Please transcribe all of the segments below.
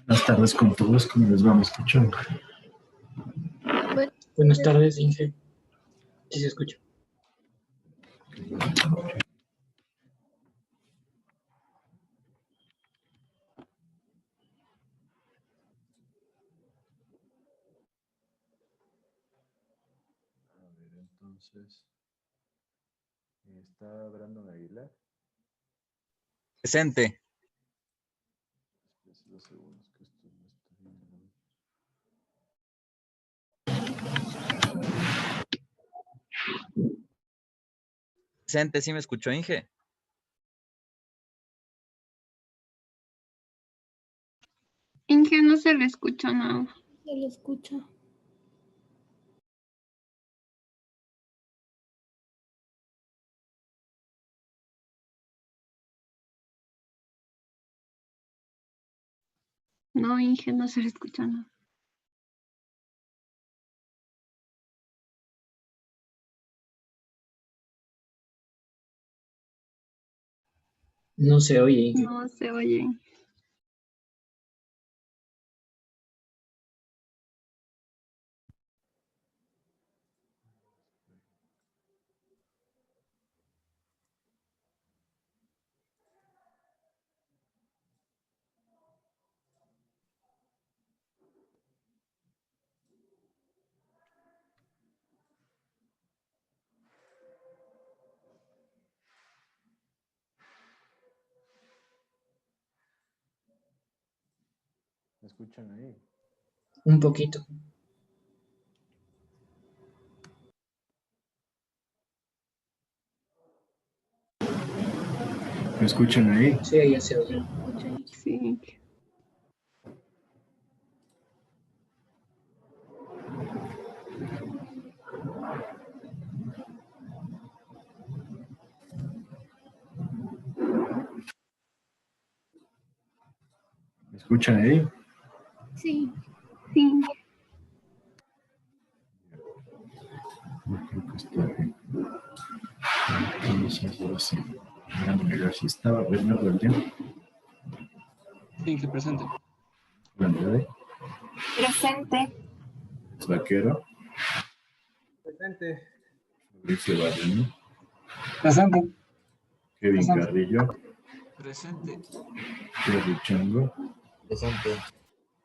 Buenas tardes con todos, ¿cómo les vamos escuchando? Buenas tardes, Inge. Sí se escucha. A ver, entonces, ¿está Brandon Aguilar? Presente. Espera 2 segundos que esto no está bien. Presente, ¿sí me escuchó, Inge? Inge, no se le escucha nada. Se le escucha. No, Inge, no se le escucha nada. No se oye, Inge. No se oye. ¿Me escuchan ahí? Un poquito. ¿Me escuchan ahí? Sí, ya se oye. Sí, Inge. ¿Me escuchan ahí? Sí. Sí. No creo que esté bien. Entonces, ahora sí. Brandon Aguilar sí estaba. Bernardo Aldean. Inge, presente. Brandon Presente. Vaquero. Presente. Fabricio Barreno. Presente. Kevin Presente. Carrillo. Presente. Jerry Chango. Presente.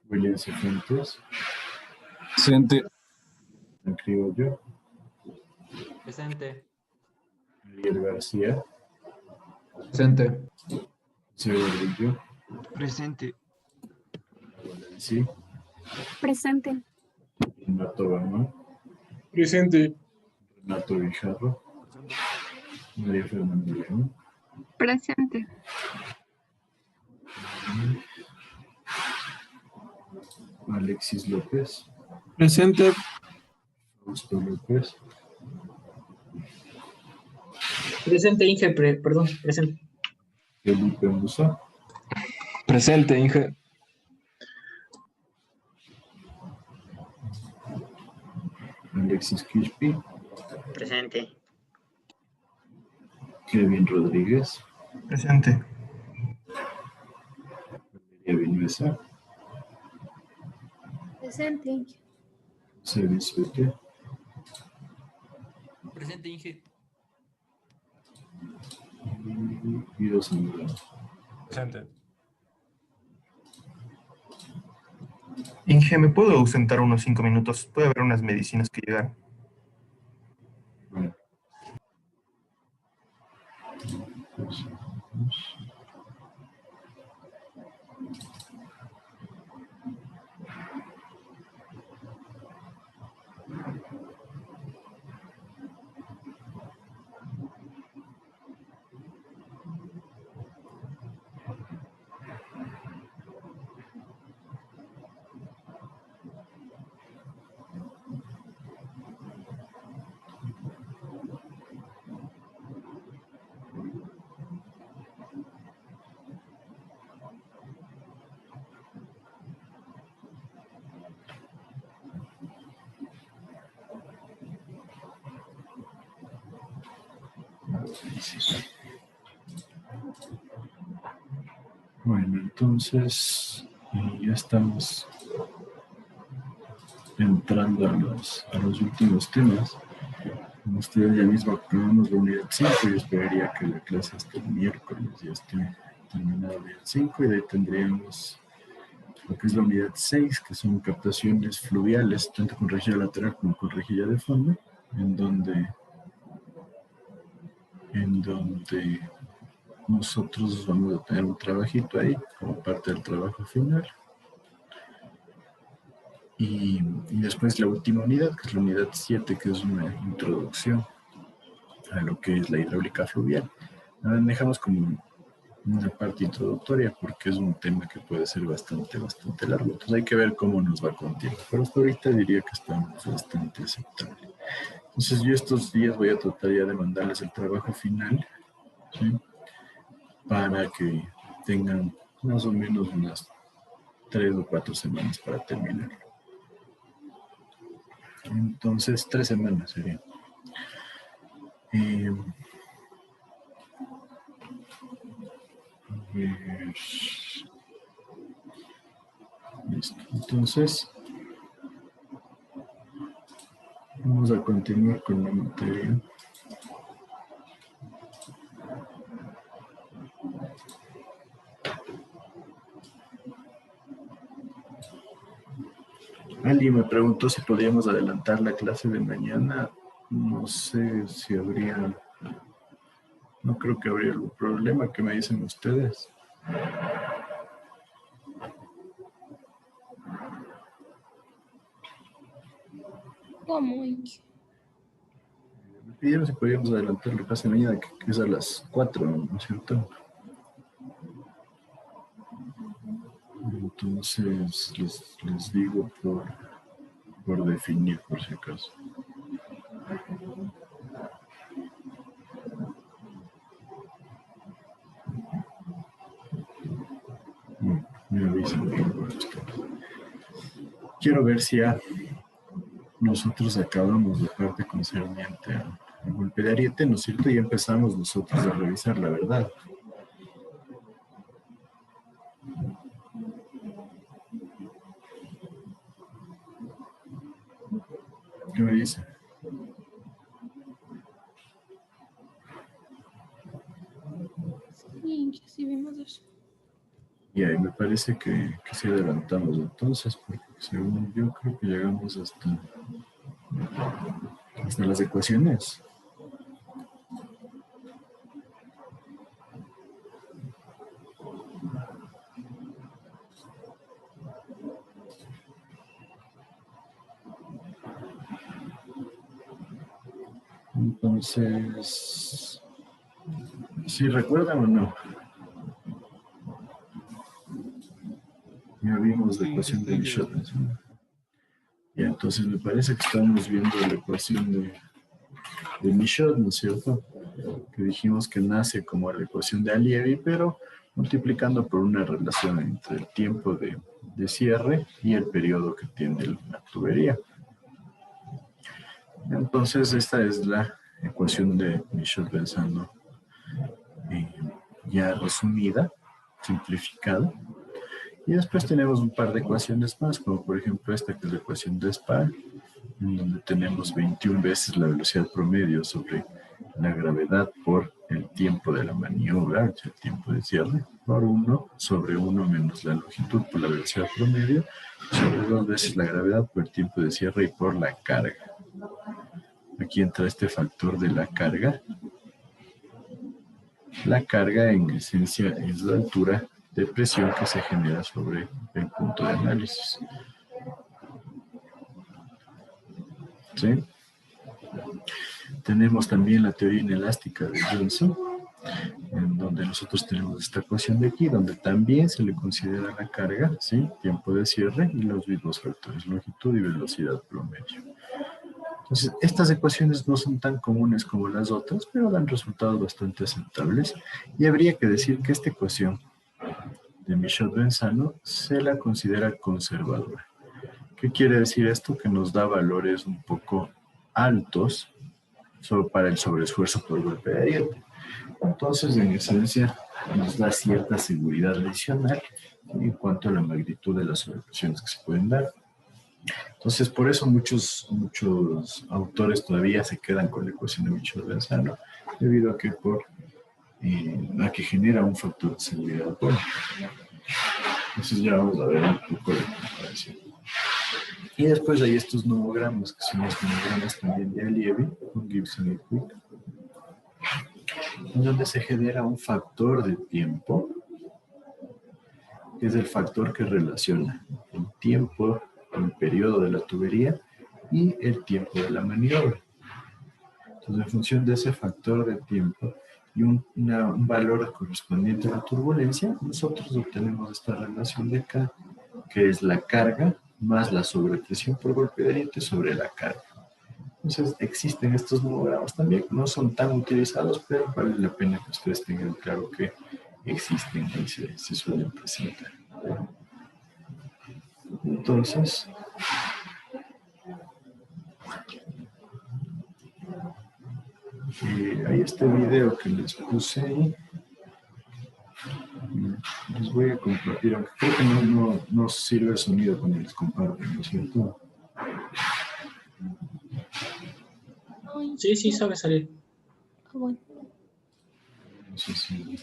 William Cifuentes. Presente. Juan Criollo. Presente. Ariel García. Presente. José Gordillo. Presente. Valencia. Presente. Renato Bama. Presente. Renato Guijarro. María Fernanda León. Presente. Alexis López. Presente. Fausto López. Presente, Inge, perdón, presente. Felipe Musa. Presente, Inge. Alexis Quispe. Presente. Kevin Rodríguez. Presente. Valeria Vinuesa. Presente. José Bisuete. Presente, Inge. Y Guido Zambrano. Presente. Inge, ¿me puedo ausentar unos 5 minutos? Puede haber unas medicinas que llegar. Bueno. Bueno, entonces ya estamos entrando a los últimos temas. Como ustedes ya mismo acabamos la unidad 5, yo esperaría que la clase hasta el miércoles ya esté terminada la unidad 5 y de ahí tendríamos lo que es la unidad 6, que son captaciones fluviales, tanto con rejilla lateral como con rejilla de fondo, en donde nosotros vamos a tener un trabajito ahí como parte del trabajo final. Y después la última unidad, que es la unidad 7, que es una introducción a lo que es la hidráulica fluvial. Ahora dejamos como una parte introductoria porque es un tema que puede ser bastante largo. Entonces hay que ver cómo nos va con tiempo. Pero hasta ahorita diría que estamos bastante aceptable. Entonces yo estos días voy a tratar ya de mandarles el trabajo final, ¿sí? Para que tengan más o menos unas 3 o 4 semanas para terminarlo. Entonces, 3 semanas serían. Listo. Entonces, vamos a continuar con la materia. Alguien me preguntó si podíamos adelantar la clase de mañana. No sé si habría... No creo que habría algún problema. ¿Qué me dicen ustedes? ¿Cómo? Me pidieron si podíamos adelantar la clase de mañana, que es a las 4, ¿no es cierto? Entonces, les digo por definir, por si acaso. Me avisan por esto. Quiero ver si ya nosotros acabamos la parte concerniente al golpe de ariete, ¿no es cierto? Y empezamos nosotros a revisar la verdad. ¿Qué me dice? Sí, sí vimos eso. Y ahí me parece que sí adelantamos entonces, porque según yo creo que llegamos hasta las ecuaciones. Entonces, ¿sí recuerdan o no? Ya vimos la ecuación de Michaud. Y entonces me parece que estamos viendo la ecuación de Michaud, ¿no es cierto? Que dijimos que nace como la ecuación de Allievi, pero multiplicando por una relación entre el tiempo de cierre y el periodo que tiene la tubería. Entonces esta es la ecuación de Michaud-Benzano ya resumida, simplificada. Y después tenemos un par de ecuaciones más, como por ejemplo esta que es la ecuación de Spa, en donde tenemos 21 veces la velocidad promedio sobre la gravedad por el tiempo de la maniobra, o sea, el tiempo de cierre, por 1 sobre 1 menos la longitud por la velocidad promedio, sobre 2 veces la gravedad por el tiempo de cierre y por la carga. Aquí entra este factor de la carga. La carga en esencia es la altura de presión que se genera sobre el punto de análisis. ¿Sí? Tenemos también la teoría inelástica de Johnson, en donde nosotros tenemos esta ecuación de aquí, donde también se le considera la carga, ¿sí? Tiempo de cierre y los mismos factores, longitud y velocidad promedio. Entonces, estas ecuaciones no son tan comunes como las otras, pero dan resultados bastante aceptables. Y habría que decir que esta ecuación de Michaud-Benzano se la considera conservadora. ¿Qué quiere decir esto? Que nos da valores un poco altos para el sobreesfuerzo por golpe de ariete. Entonces, en esencia, nos da cierta seguridad adicional en cuanto a la magnitud de las sobrepresiones que se pueden dar. Entonces, por eso muchos autores todavía se quedan con la ecuación de Michell-Lenzano, debido a que genera un factor de seguridad. Bueno, entonces ya vamos a ver un poco de comparación. Y después hay estos nomogramas, que son los nomogramas también de Alievy, con Gibson y Quick, en donde se genera un factor de tiempo, que es el factor que relaciona el tiempo, el periodo de la tubería y el tiempo de la maniobra. Entonces, en función de ese factor de tiempo y un valor correspondiente a la turbulencia, nosotros obtenemos esta relación de acá, que es la carga más la sobrepresión por golpe de ariete sobre la carga. Entonces, existen estos nomogramas también, no son tan utilizados, pero vale la pena que ustedes tengan claro que existen y se suelen presentar. Entonces, hay este video que les puse ahí. Les voy a compartir, aunque creo que no sirve el sonido cuando les comparto, ¿no es cierto? Sí, sabe salir. Ah, bueno. No sé si...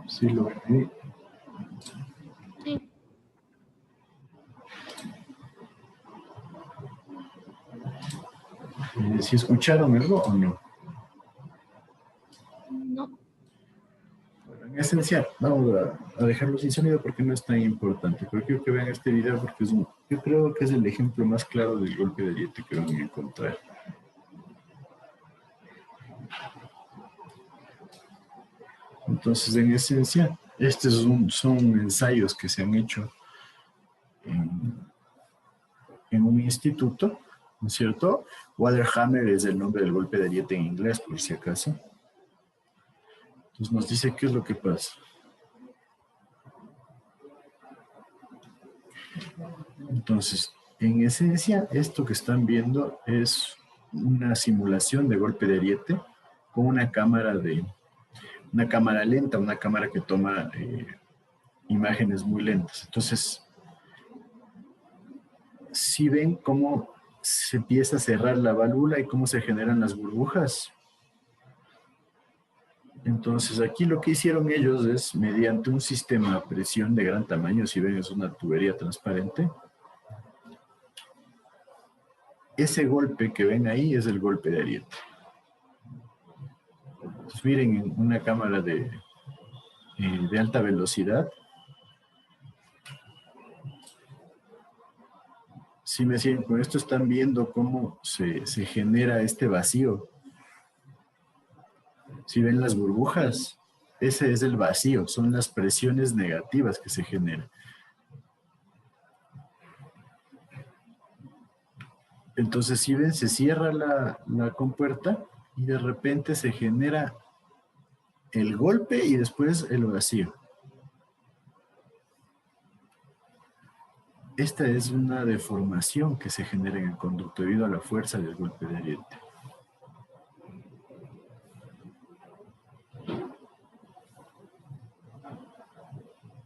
Sí, lo ven ahí. Sí. ¿Sí escucharon algo o no? No. Bueno, en esencia, vamos a dejarlo sin sonido porque no es tan importante, pero quiero que vean este video porque yo creo que es el ejemplo más claro del golpe de ariete que van a encontrar. Entonces, en esencia, estos son ensayos que se han hecho en un instituto, ¿no es cierto? Waterhammer es el nombre del golpe de ariete en inglés, por si acaso. Entonces nos dice qué es lo que pasa. Entonces, en esencia, esto que están viendo es una simulación de golpe de ariete con una cámara lenta, una cámara que toma imágenes muy lentas. Entonces, si ven cómo se empieza a cerrar la válvula y cómo se generan las burbujas. Entonces, aquí lo que hicieron ellos es, mediante un sistema a presión de gran tamaño, si ven es una tubería transparente, ese golpe que ven ahí es el golpe de ariete. Entonces, miren, en una cámara de alta velocidad, si me siguen con esto, están viendo cómo se genera este vacío. Si ven las burbujas, ese es el vacío, son las presiones negativas que se generan. Entonces, si ven, se cierra la compuerta y de repente se genera el golpe y después el vacío. Esta es una deformación que se genera en el conducto debido a la fuerza del golpe de ariete.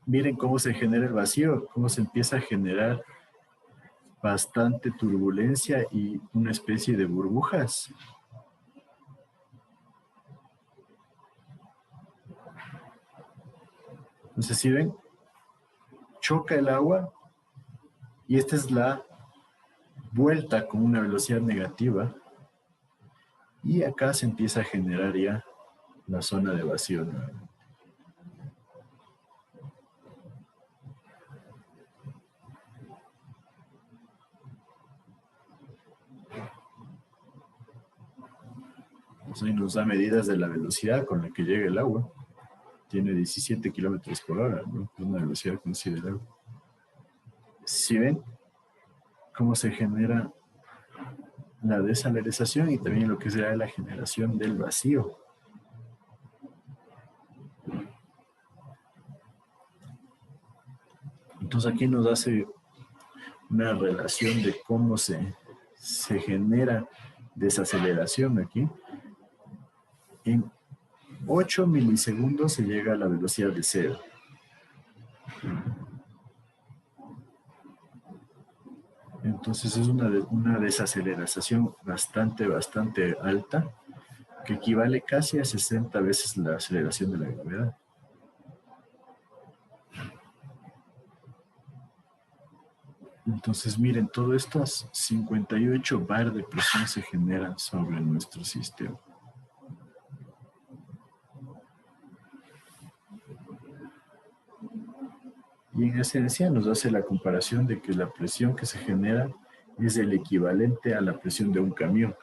Miren cómo se genera el vacío, cómo se empieza a generar bastante turbulencia y una especie de burbujas. Entonces, si ven, choca el agua y esta es la vuelta con una velocidad negativa y acá se empieza a generar ya la zona de vacío nuevamente. Ahí nos da medidas de la velocidad con la que llega el agua. Tiene 17 kilómetros por hora, ¿no? Es una velocidad considerable. Si ven cómo se genera la desalerización y también lo que será la generación del vacío. Entonces aquí nos hace una relación de cómo se genera desaceleración aquí. En 8 milisegundos se llega a la velocidad de cero. Entonces es una desaceleración bastante alta, que equivale casi a 60 veces la aceleración de la gravedad. Entonces miren, todo estas 58 bar de presión se generan sobre nuestro sistema. Y en esencia nos hace la comparación de que la presión que se genera es el equivalente a la presión de un camión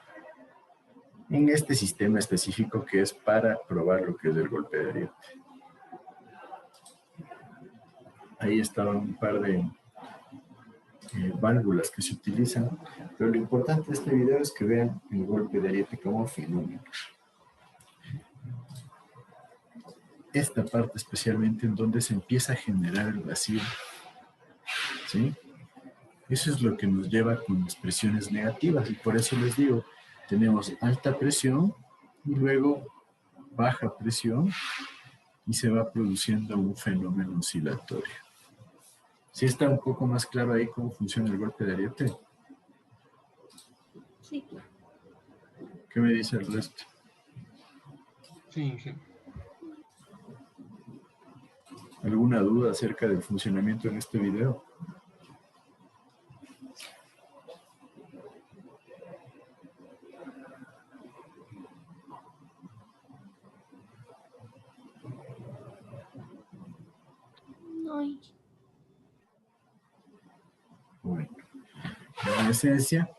en este sistema específico que es para probar lo que es el golpe de ariete. Ahí estaban un par de válvulas que se utilizan, pero lo importante de este video es que vean el golpe de ariete como fenómeno. Esta parte especialmente en donde se empieza a generar el vacío, ¿sí? Eso es lo que nos lleva con las presiones negativas y por eso les digo, tenemos alta presión y luego baja presión y se va produciendo un fenómeno oscilatorio. ¿Sí está un poco más claro ahí cómo funciona el golpe de ariete? Sí. ¿Qué me dice el resto? Sí, Inge. ¿Alguna duda acerca del funcionamiento en este video? No. Bueno, en esencia,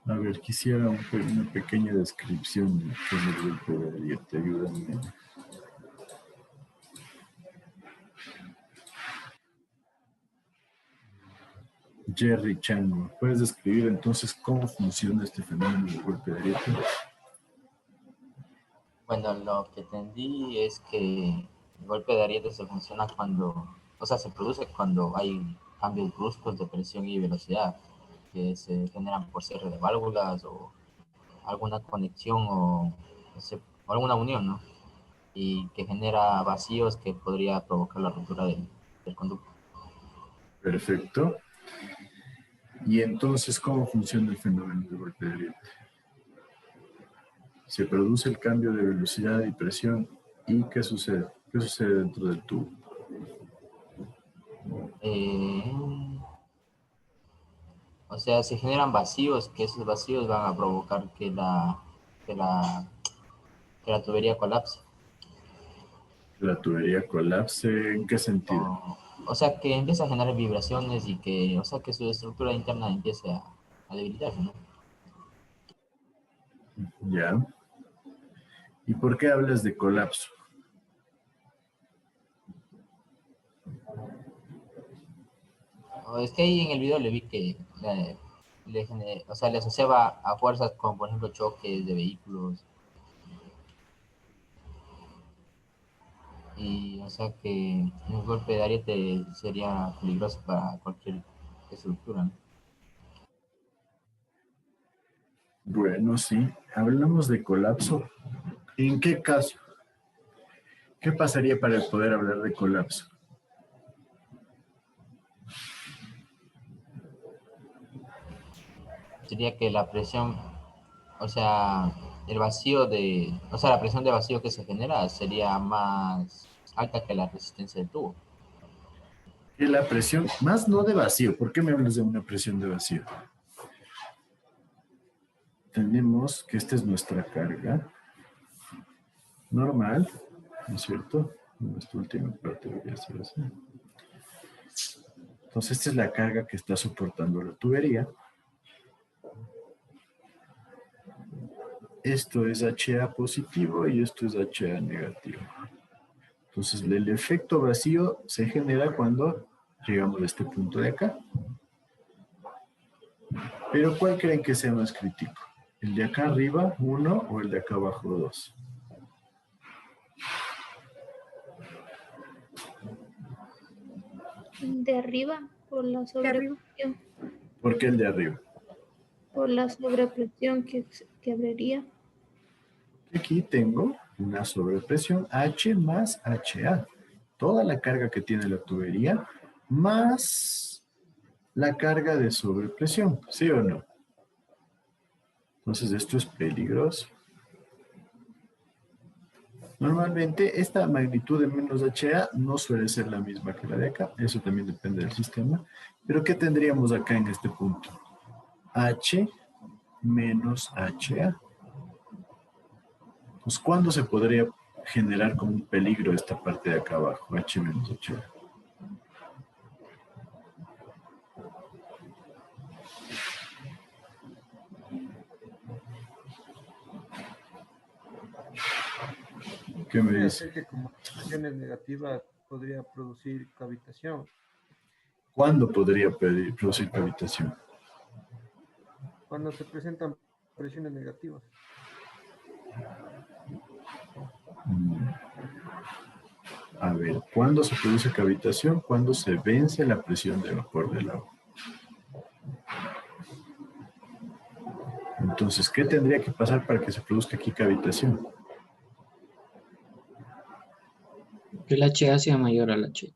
a ver, quisiera una pequeña descripción de qué es el golpe de ariete. Ayúdame. Jerry Chango, ¿puedes describir entonces cómo funciona este fenómeno del golpe de ariete? Bueno, lo que entendí es que el golpe de ariete se funciona cuando, o sea, se produce cuando hay cambios bruscos de presión y velocidad que se generan por cierre de válvulas o alguna conexión o, o alguna unión, ¿no? Y que genera vacíos que podría provocar la ruptura del conducto. Perfecto. Y entonces, ¿cómo funciona el fenómeno del golpe de ariete? Se produce el cambio de velocidad y presión. ¿Y qué sucede? ¿Qué sucede dentro del tubo? O sea, se generan vacíos, que esos vacíos van a provocar que la tubería colapse. ¿La tubería colapse? ¿En qué sentido? O sea, que empieza a generar vibraciones y que, o sea, que su estructura interna empiece a debilitarse, ¿no? Ya. ¿Y por qué hablas de colapso? Es que ahí en el video le vi que o sea, le asociaba a fuerzas como, por ejemplo, choques de vehículos. Y, o sea, que un golpe de ariete sería peligroso para cualquier estructura, ¿no? Bueno, sí. Hablamos de colapso. ¿En qué caso? ¿Qué pasaría para poder hablar de colapso? Sería que la presión, o sea, la presión de vacío que se genera sería más alta que la resistencia del tubo. Y la presión, más no de vacío. ¿Por qué me hablas de una presión de vacío? Tenemos que esta es nuestra carga normal, ¿no es cierto? Esta última parte debería ser así. Entonces, esta es la carga que está soportando la tubería. Esto es HA positivo y esto es HA negativo. Entonces, el efecto vacío se genera cuando llegamos a este punto de acá. Pero, ¿cuál creen que sea más crítico? ¿El de acá arriba, 1, o el de acá abajo, 2? De arriba, por la sobrepresión. ¿Por qué el de arriba? Por la sobrepresión que habría. Aquí tengo una sobrepresión H más HA. Toda la carga que tiene la tubería más la carga de sobrepresión, ¿sí o no? Entonces esto es peligroso. Normalmente esta magnitud de menos HA no suele ser la misma que la de acá. Eso también depende del sistema. Pero ¿qué tendríamos acá en este punto? H menos HA. Pues, ¿cuándo se podría generar como un peligro esta parte de acá abajo? H menos HA. ¿Qué me Podría dice? ser que como la presión es negativa, podría producir cavitación. ¿Cuándo podría producir cavitación? Cuando se presentan presiones negativas. A ver, ¿cuándo se produce cavitación? Cuando se vence la presión de vapor del agua. Entonces, ¿qué tendría que pasar para que se produzca aquí cavitación? Que el HA sea mayor al H.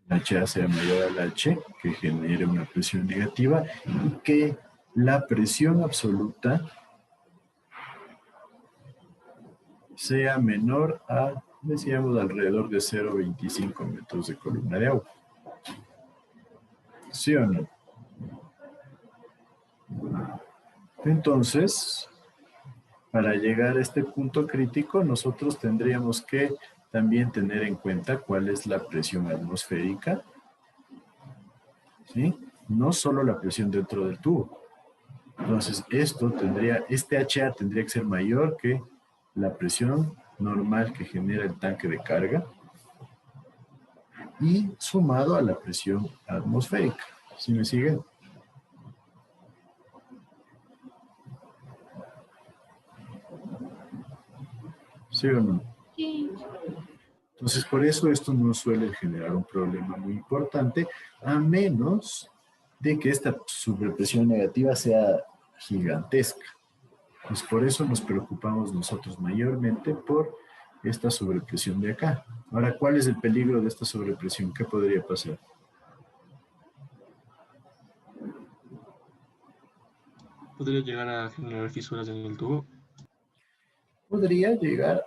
La HA sea mayor al H, que genere una presión negativa, y que la presión absoluta sea menor a, decíamos, alrededor de 0,25 metros de columna de agua. ¿Sí o no? Entonces, para llegar a este punto crítico, nosotros tendríamos que también tener en cuenta cuál es la presión atmosférica, ¿sí? No solo la presión dentro del tubo. Entonces, este HA tendría que ser mayor que la presión normal que genera el tanque de carga y sumado a la presión atmosférica. ¿Sí me siguen? ¿Sí o no? Sí. Entonces, por eso esto no suele generar un problema muy importante, a menos de que esta sobrepresión negativa sea gigantesca. Pues por eso nos preocupamos nosotros mayormente por esta sobrepresión de acá. Ahora, ¿cuál es el peligro de esta sobrepresión? ¿Qué podría pasar? Podría llegar a generar fisuras en el tubo. Podría llegar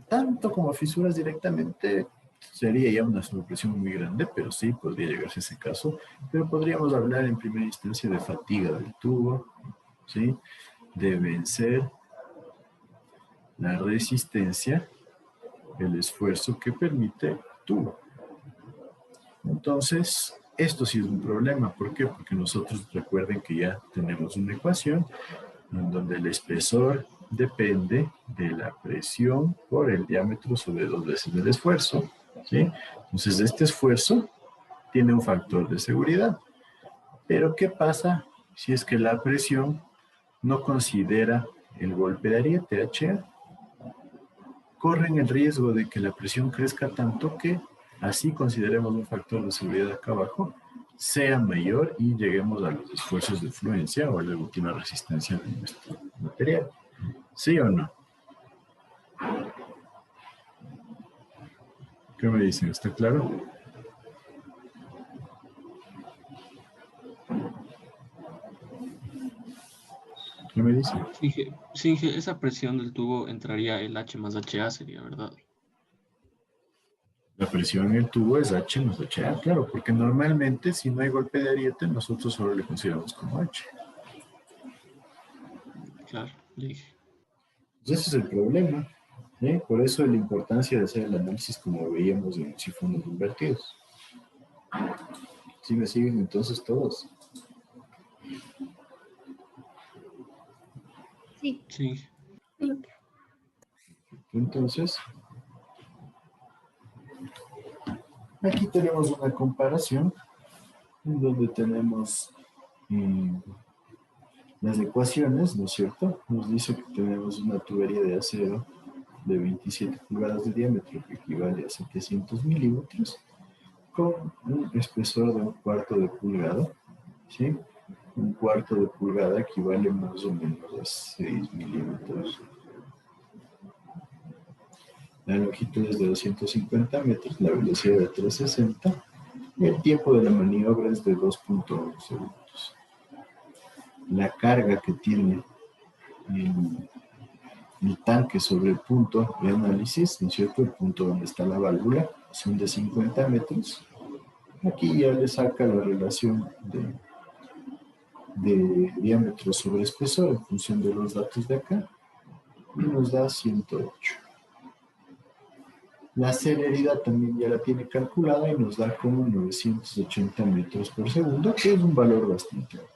tanto como fisuras directamente, sería ya una sobrepresión muy grande, pero sí podría llegarse a ese caso. Pero podríamos hablar en primera instancia de fatiga del tubo, ¿sí? De vencer la resistencia, el esfuerzo que permite el tubo. Entonces, esto sí es un problema. ¿Por qué? Porque nosotros recuerden que ya tenemos una ecuación en donde el espesor depende de la presión por el diámetro sobre 2 veces el esfuerzo, ¿sí? Entonces, este esfuerzo tiene un factor de seguridad. Pero, ¿qué pasa si es que la presión no considera el golpe de ariete HA? Corren el riesgo de que la presión crezca tanto que, así consideremos un factor de seguridad acá abajo, sea mayor y lleguemos a los esfuerzos de fluencia o a la última resistencia de nuestro material. ¿Sí o no? ¿Qué me dicen? ¿Está claro? ¿Qué me dicen? Sí, esa presión del tubo entraría el H más HA, sería verdad. La presión en el tubo es H más HA, claro, porque normalmente si no hay golpe de ariete, nosotros solo le consideramos como H. Claro, le dije. Pues ese es el problema, ¿sí? Por eso la importancia de hacer el análisis como veíamos en sifones invertidos. ¿Sí me siguen entonces todos? Sí. Sí. Entonces, aquí tenemos una comparación en donde tenemos las ecuaciones, ¿no es cierto? Nos dice que tenemos una tubería de acero de 27 pulgadas de diámetro, que equivale a 700 milímetros, con un espesor de 1/4 de pulgada, ¿sí? 1/4 de pulgada equivale más o menos a 6 milímetros. La longitud es de 250 metros, la velocidad de 360 y el tiempo de la maniobra es de 2.1 segundos. La carga que tiene el tanque sobre el punto de análisis, ¿no es cierto? El punto donde está la válvula, son de 50 metros. Aquí ya le saca la relación de diámetro sobre espesor en función de los datos de acá y nos da 108. La celeridad también ya la tiene calculada y nos da como 980 metros por segundo, que es un valor bastante alto.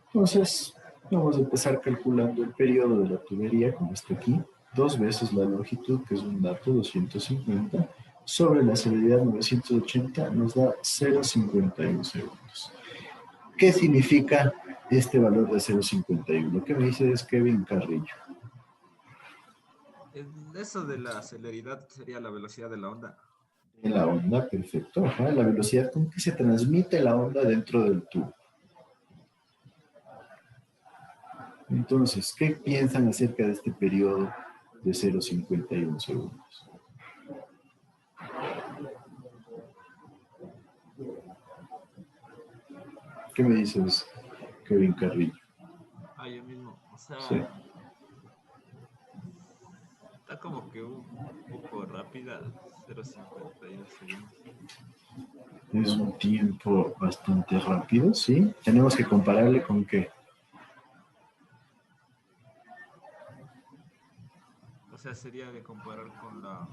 Entonces, vamos a empezar calculando el periodo de la tubería, como está aquí, 2 veces la longitud, que es un dato, 250, sobre la celeridad 980, nos da 0,51 segundos. ¿Qué significa este valor de 0,51? Lo que me dice es Kevin Carrillo. Eso de la celeridad sería la velocidad de la onda. De la onda, perfecto. Ajá, la velocidad con que se transmite la onda dentro del tubo. Entonces, ¿qué piensan acerca de este periodo de 0,51 segundos? ¿Qué me dices, Kevin Carrillo? Ah, yo mismo. O sea, Sí. está como que un poco rápida, 0,51 segundos. Es un tiempo bastante rápido, ¿sí? Tenemos que compararle con qué. O sea, sería de comparar con la...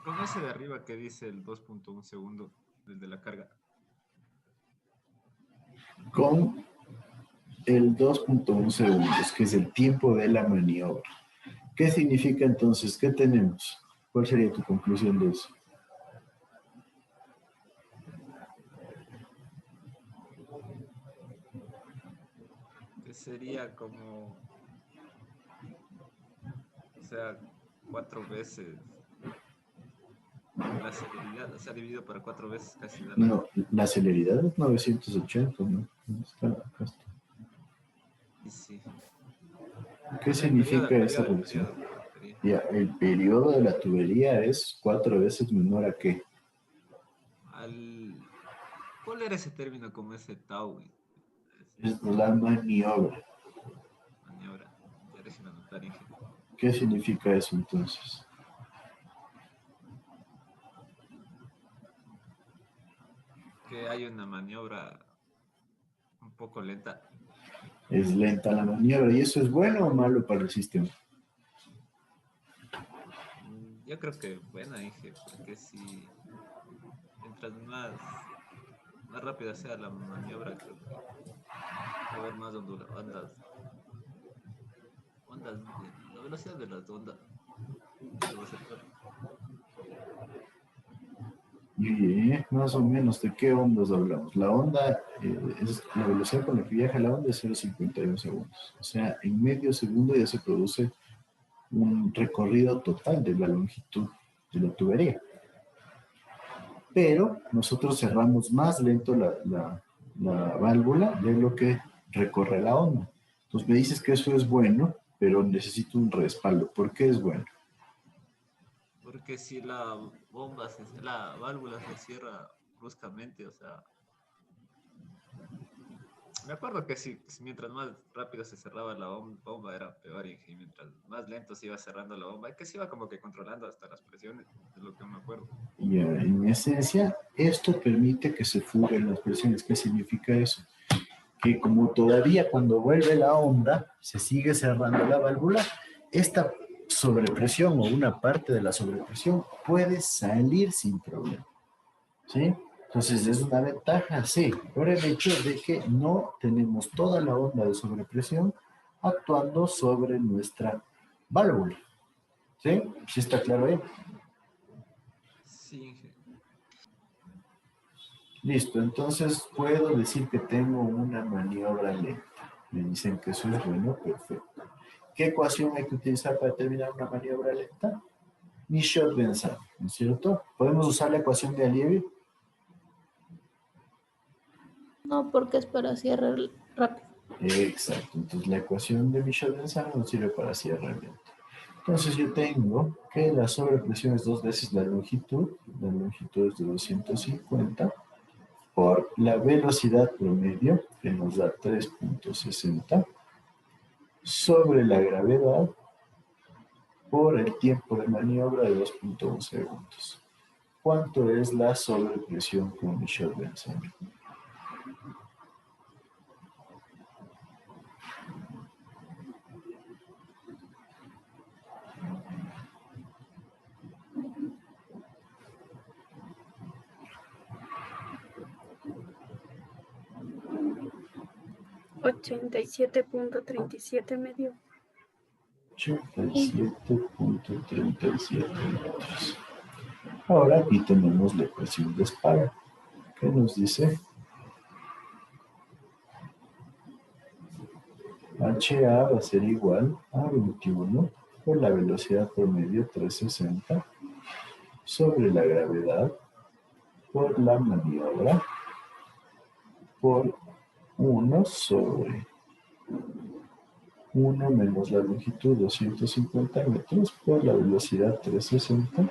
Con ese de arriba que dice el 2.1 segundo, desde la carga. Con el 2.1 segundos, que es el tiempo de la maniobra. ¿Qué significa entonces? ¿Qué tenemos? ¿Cuál sería tu conclusión de eso? Que sería como... O sea, 4 veces la celeridad. O sea, dividido para 4 veces casi. No, la celeridad es 980, ¿no? Acá está. Y sí. ¿Qué significa esa relación? Ya, el periodo de la tubería es 4 veces menor a qué. ¿Cuál era ese término como ese tau? Es la maniobra. Maniobra. Ya déjenme anotar, Inge. ¿Qué significa eso entonces? Que hay una maniobra un poco lenta. Es lenta la maniobra. ¿Y eso es bueno o malo para el sistema? Yo creo que buena, Inge, porque si mientras más rápida sea la maniobra, creo que va a haber más ondas, la velocidad de las ondas. Eso va a ser claro. Y más o menos, ¿de qué ondas hablamos? La onda, es la velocidad con la que viaja la onda es 0,51 segundos. O sea, en medio segundo ya se produce un recorrido total de la longitud de la tubería. Pero nosotros cerramos más lento la válvula de lo que recorre la onda. Entonces me dices que eso es bueno, pero necesito un respaldo. ¿Por qué es bueno? Porque si la válvula se cierra bruscamente, o sea, me acuerdo que si mientras más rápido se cerraba la bomba era peor, y mientras más lento se iba cerrando la bomba, que se iba como que controlando hasta las presiones, de lo que me acuerdo. Y en esencia, esto permite que se fuguen las presiones. ¿Qué significa eso? Que como todavía cuando vuelve la onda, se sigue cerrando la válvula, esta sobrepresión o una parte de la sobrepresión puede salir sin problema. ¿Sí? Entonces, ¿es una ventaja? Sí, por el hecho de que no tenemos toda la onda de sobrepresión actuando sobre nuestra válvula. ¿Sí? ¿Sí está claro ahí? Sí. Listo, entonces puedo decir que tengo una maniobra lenta. Me dicen que eso es bueno, perfecto. ¿qué ecuación hay que utilizar para determinar una maniobra lenta? Michaud-Benson, ¿no es cierto? ¿Podemos usar la ecuación de Alievy? No, porque es para cierre rápido. Exacto, entonces la ecuación de Michaud-Benson nos sirve para cierre lento. Entonces yo tengo que la sobrepresión es 2 veces la longitud es de 250, por la velocidad promedio, que nos da 3.60, sobre la gravedad, por el tiempo de maniobra de 2.1 segundos. ¿Cuánto es la sobrepresión con Michaud-Benson? $87.37 medio. 87.37 metros. Ahora aquí tenemos la ecuación de Sparrow, que nos dice HA va a ser igual a 21 por la velocidad promedio 360 sobre la gravedad por la maniobra por 1 sobre 1 menos la longitud 250 metros por la velocidad 360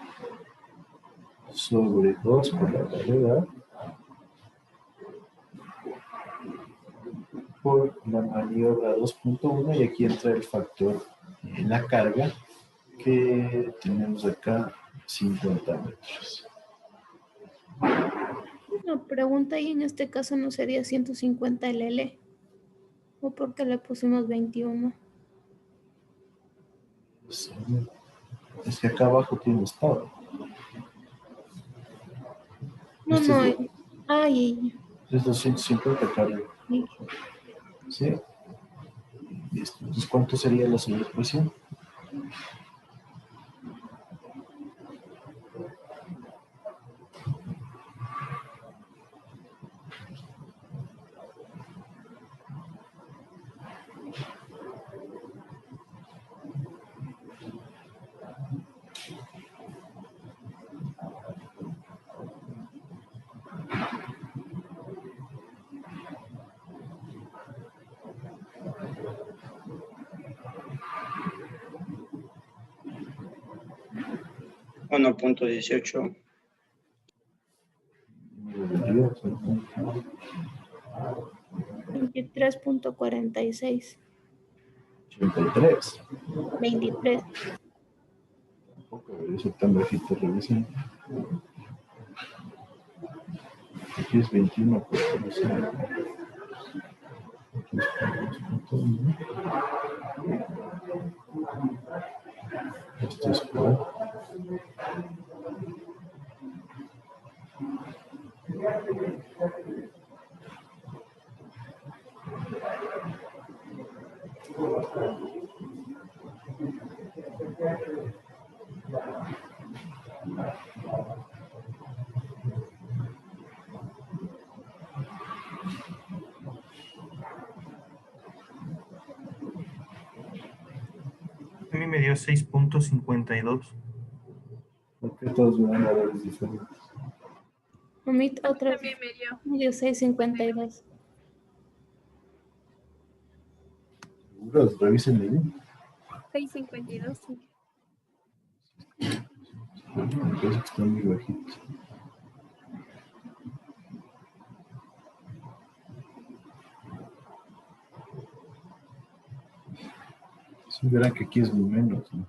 sobre 2 por la gravedad por la maniobra 2.1, y aquí entra el factor en la carga que tenemos acá 50 metros. Una pregunta, y en este caso no sería 150 LL, o porque le pusimos 21. Sí. Es que acá abajo tiene estado. No, Este no, es, ay, es 250 carga. sí. ¿Sí? Listo. Entonces, ¿cuánto sería la sobrepresión? $1.18. Debería ser 23.46. 83. 23. Tampoco debería ser tan bajito, revisen. Aquí es 21, pues, no sé. Aquí es 2.1. Esto es 4. A mí me dio 6.52. ¿Por qué todos me dan valores diferentes? A mí otra vez También me dio me dio 6.52. Seguros, revisen bien. 6.52. Sí. Me parece que están muy bajitos. Sí, verán que aquí es muy menos, ¿no?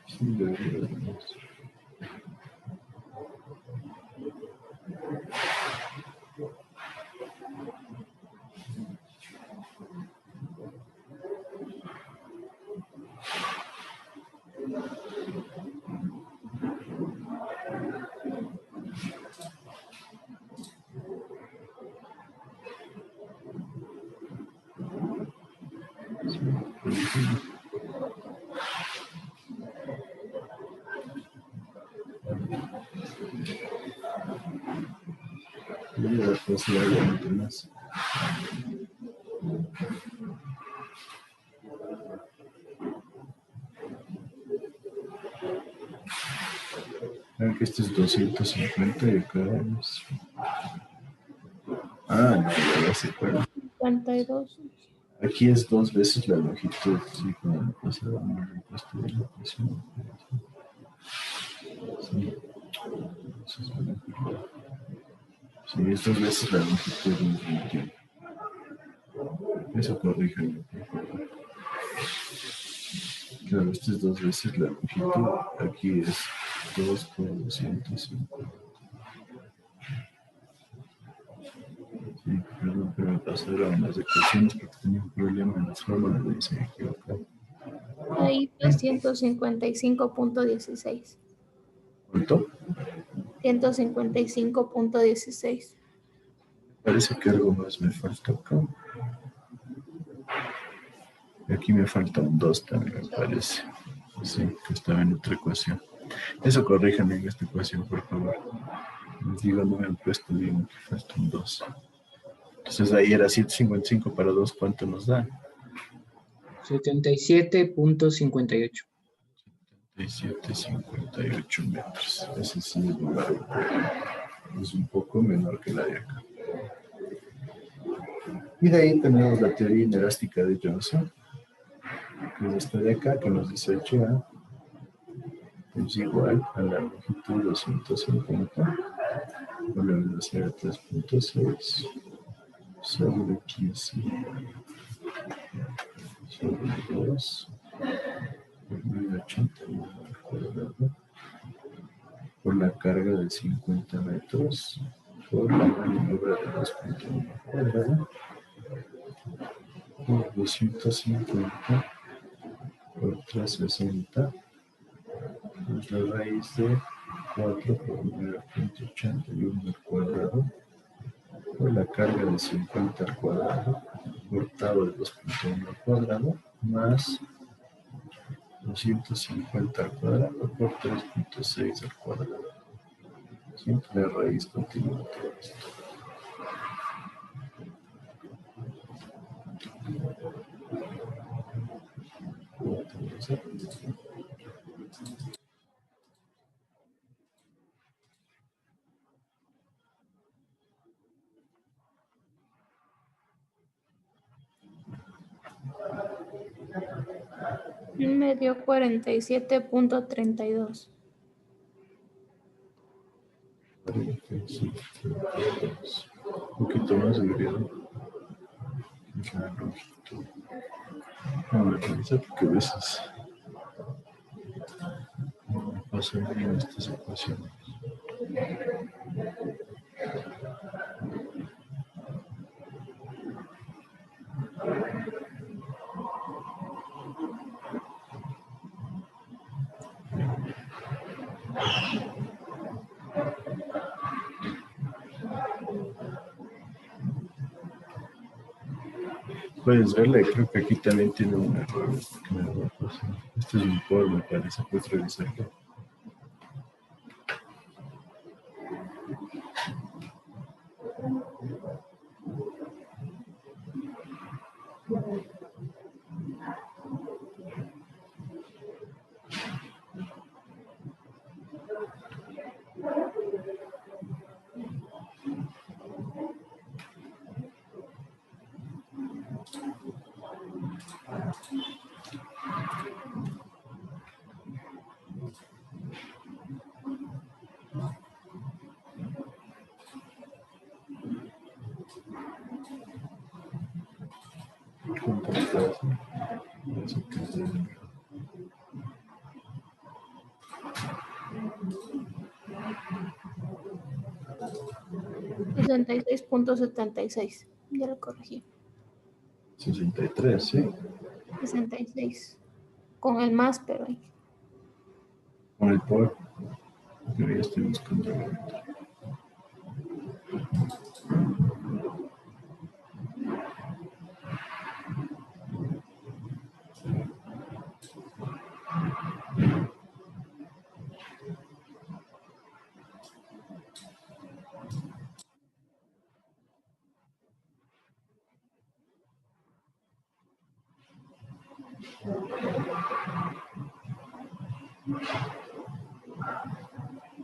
Sí, debería ser más. Y después obviamente más. Que este es 250 y acá es... Ah, no, ya se acuerda. 52. Aquí es 2 veces la longitud, sí, como me pasaba en el repuesto de la presión. Sí, eso es bueno. Sí, es 2 veces la longitud del mismo tiempo. Eso corríjanlo, por favor. Claro, este es 2 veces la longitud. Aquí es 2 por 250. Sí, perdón, pero me pasaron las ecuaciones porque tenía un problema en las fórmulas de diseño equivocado. Ahí está 155.16. ¿Cuánto? 155.16. Parece que algo más me falta acá. Y aquí me falta un 2 también, me parece. Sí, que estaba en otra ecuación. Eso corríjanme en esta ecuación, por favor. Les digo, no me han puesto bien que falta un 2. Entonces ahí era 155 para 2, ¿cuánto nos da? 77.58. 57,58 metros. Ese sí es muy largo. Es un poco menor que la de acá. Y de ahí tenemos la teoría inerástica de Johnson, que es esta de acá, que nos dice HA es igual a la longitud 250 por la velocidad 3.6 sobre 15 sobre 2 por 981 al cuadrado por la carga de 50 metros por la maniobra de 2.1 al cuadrado por 250 por 360 es la raíz de 4 por 9.81 al cuadrado por la carga de 50 al cuadrado cortado de 2.1 al cuadrado más 250 al cuadrado por 3.6 al cuadrado. Siempre la raíz continúa todo esto. Me dio 47.32. 47.32. Un poquito más debería dar. Es la longitud. Vamos a revisar porque a veces no me pasan bien estas ecuaciones. Puedes verla y creo que aquí también tiene un error. Que me va a pasar. Este es un por, me parece. Puedes revisarlo. ¿Cuánto estás? Así que es de- 66.76. Ya lo corregí. 63, sí. 66. Con el más, pero ahí. Con el por. Pero ya estoy buscando la letra.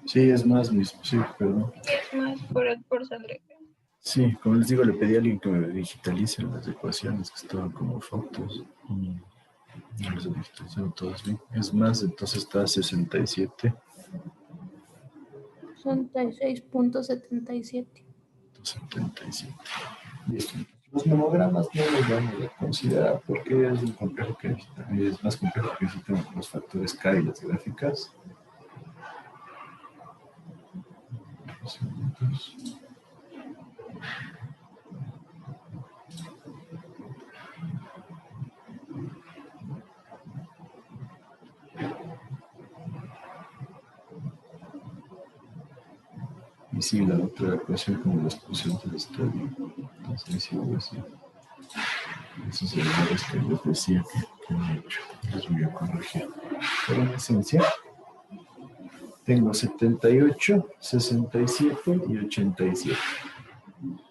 Sí, es más, sí, perdón. Es más por sangre. Sí, como les digo, le pedí a alguien que me digitalice las ecuaciones que estaban como fotos. No les he digitalizado todas bien. Es más, entonces está 67. 66.77. 77. Listo. Los memogramas no los vamos a considerar porque es un complejo que es más complejo que necesitan los factores K y las gráficas. Segundos. Y sí, la otra ecuación como la explosión del estadio. Entonces, sí, así. Esos errores que les decía que han hecho. Los voy a corregir. Pero en esencia, tengo 78, 67 y 87.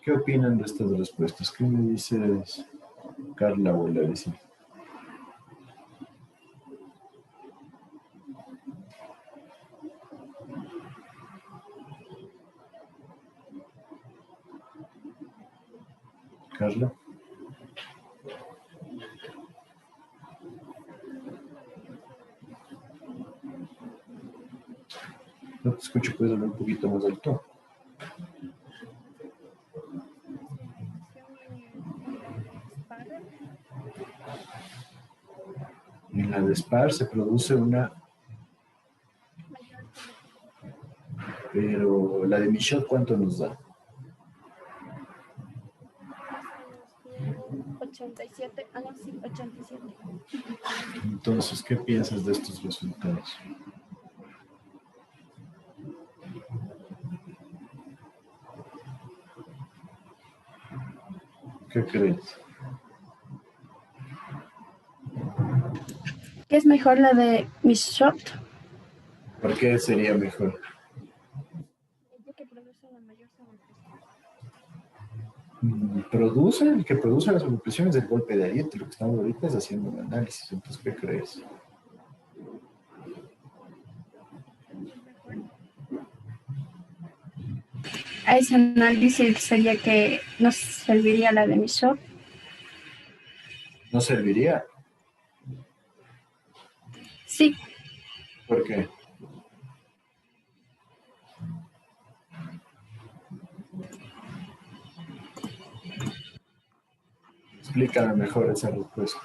¿Qué opinan de estas respuestas? ¿Qué me dices, Carla o la vecina? Carla. No te escucho, puedes hablar un poquito más alto. En la de SPAR se produce una, pero la de Michaud, ¿cuánto nos da? 87, ah, no, sí, 87. Entonces, ¿qué piensas de estos resultados? ¿Qué crees? ¿Qué es mejor, la de Miss Shot? ¿Por qué sería mejor? Que produce la mayor sobrepresión. El que produce la sobrepresión es el golpe de ariete. Lo que estamos ahorita es haciendo un análisis. Entonces, ¿qué crees? A ese análisis sería que nos serviría la de Miss Shot. ¿No serviría? Sí, ¿Por qué? Explícame mejor esa respuesta.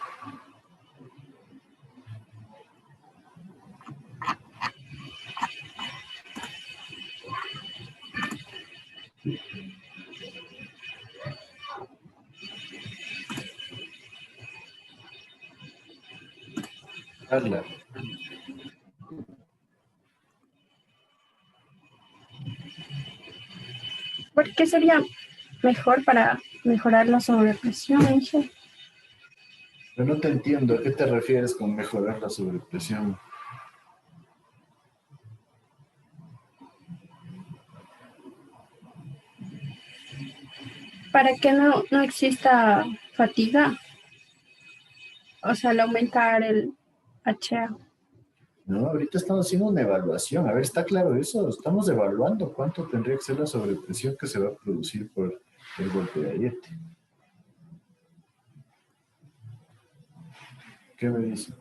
Carla. ¿por qué sería mejor para mejorar la sobrepresión, Ángel? Pero no te entiendo. ¿A qué te refieres con mejorar la sobrepresión? Para que no exista fatiga, o sea, al aumentar el HA. No, ahorita estamos haciendo una evaluación. A ver, ¿está claro eso? Estamos evaluando cuánto tendría que ser la sobrepresión que se va a producir por el golpe de ariete. ¿Qué me dice?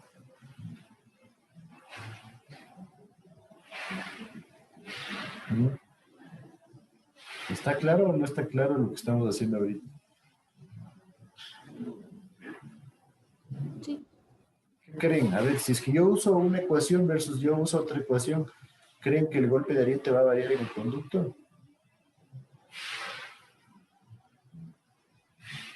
¿Está claro o no está claro lo que estamos haciendo ahorita? Sí. ¿Qué creen? A ver, si es que yo uso una ecuación versus yo uso otra ecuación, ¿creen que el golpe de ariete va a variar en el conducto?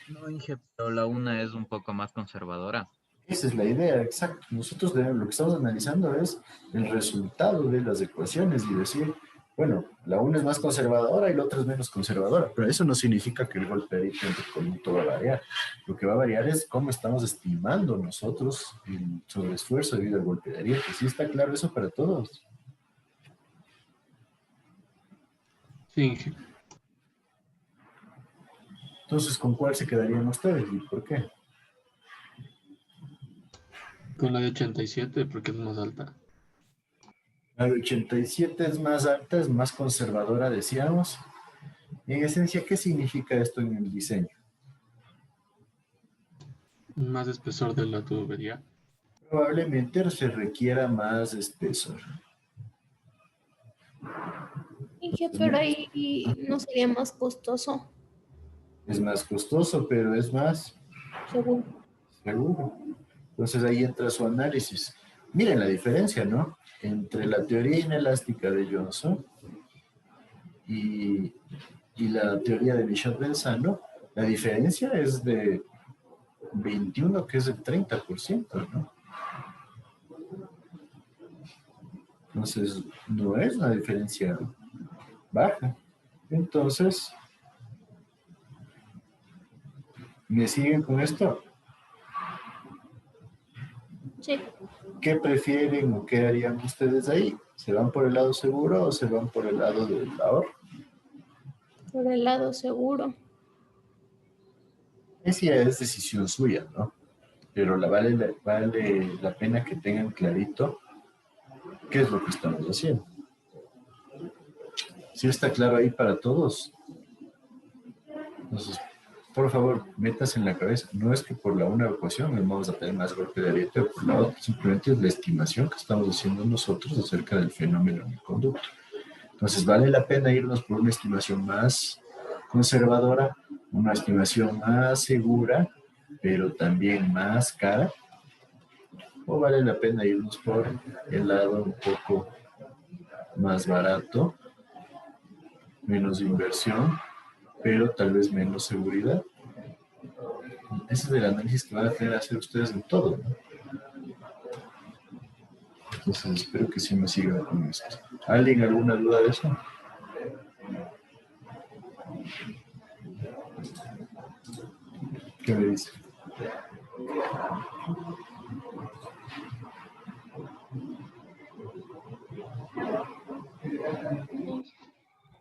No, Inge, pero la una es un poco más conservadora. Esa es la idea, exacto. Nosotros lo que estamos analizando es el resultado de las ecuaciones y decir, bueno, la una es más conservadora y la otra es menos conservadora, pero eso no significa que el golpe de ariete entre el conducto va a variar. Lo que va a variar es cómo estamos estimando nosotros el sobreesfuerzo debido al golpe de ariete. ¿Sí está claro eso para todos? Sí. Entonces, ¿con cuál se quedarían ustedes y por qué? Con la de 87 porque es más alta. La de 87 es más alta, es más conservadora, decíamos. En esencia, ¿qué significa esto en el diseño? Más espesor de la tubería. Probablemente se requiera más espesor. Dije, pero ahí no sería más costoso, Es más costoso, pero es más según. seguro. Entonces ahí entra su análisis. Miren la diferencia, ¿no? Entre la teoría inelástica de Johnson y la teoría de Bishop-Benzano, la diferencia es de 21, que es el 30%, ¿no? Entonces, no es una diferencia baja. Entonces, ¿me siguen con esto? Sí, ¿Qué prefieren o qué harían ustedes ahí? ¿Se van por el lado seguro o se van por el lado del ahorro? por el lado seguro. Esa ya es decisión suya, ¿no? Pero vale la pena que tengan clarito qué es lo que estamos haciendo. Si está claro ahí para todos. Entonces, por favor, metas en la cabeza. No es que por la una ecuación vamos a tener más golpe de ariete o por la otra, simplemente es la estimación que estamos haciendo nosotros acerca del fenómeno en el conducto. Entonces, vale la pena irnos por una estimación más conservadora, una estimación más segura, pero también más cara, o vale la pena irnos por el lado un poco más barato, menos inversión, pero tal vez menos seguridad. Ese es el análisis que van a tener que hacer ustedes en todo, ¿no? Entonces espero que sí me sigan con esto. ¿Alguien alguna duda de eso? ¿Qué me dice?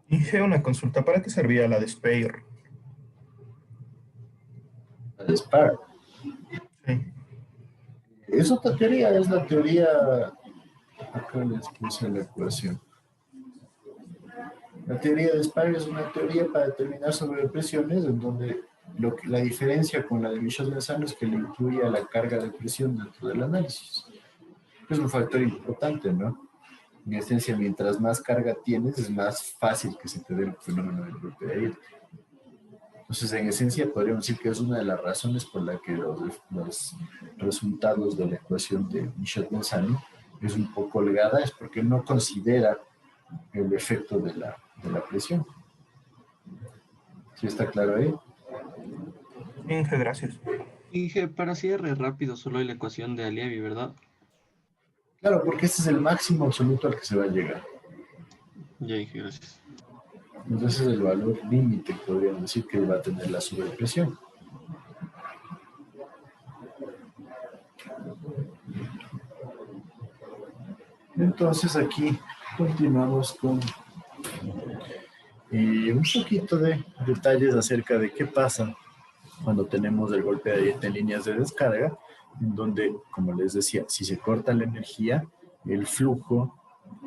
Hice una consulta. ¿Para qué servía la de Spare? La de SPAR. Sí. Es otra teoría, es la teoría. Acá les puse la ecuación. La teoría de SPAR es una teoría para determinar sobrepresiones en donde la diferencia con la de Bishop-Benzano es que le incluye a la carga de presión dentro del análisis. Es un factor importante, ¿no? En esencia, mientras más carga tienes, es más fácil que se te dé el fenómeno del golpe de ariete. Entonces, en esencia, podríamos decir que es una de las razones por la que los resultados de la ecuación de Bishop-Benzano es un poco holgada, es porque no considera el efecto de la presión. ¿Sí está claro ahí? Inge, gracias. Inge, para cierre rápido, solo hay la ecuación de Aliavi, ¿verdad? Claro, porque ese es el máximo absoluto al que se va a llegar. Ya, Inge, gracias. Entonces, el valor límite, podríamos decir, que va a tener la sobrepresión. Entonces, aquí continuamos con un poquito de detalles acerca de qué pasa cuando tenemos el golpe de ariete en líneas de descarga, en donde, como les decía, si se corta la energía, el flujo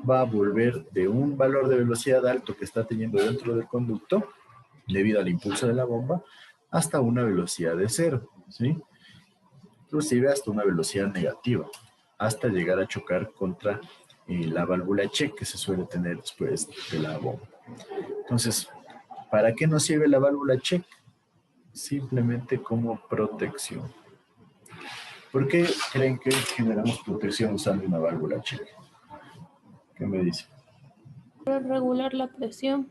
va a volver de un valor de velocidad alto que está teniendo dentro del conducto, debido al impulso de la bomba, hasta una velocidad de cero, ¿sí? Inclusive hasta una velocidad negativa, hasta llegar a chocar contra la válvula check que se suele tener después de la bomba. Entonces, ¿para qué nos sirve la válvula check? Simplemente como protección. ¿Por qué creen que generamos protección usando una válvula check? ¿Qué me dice? Para regular la presión.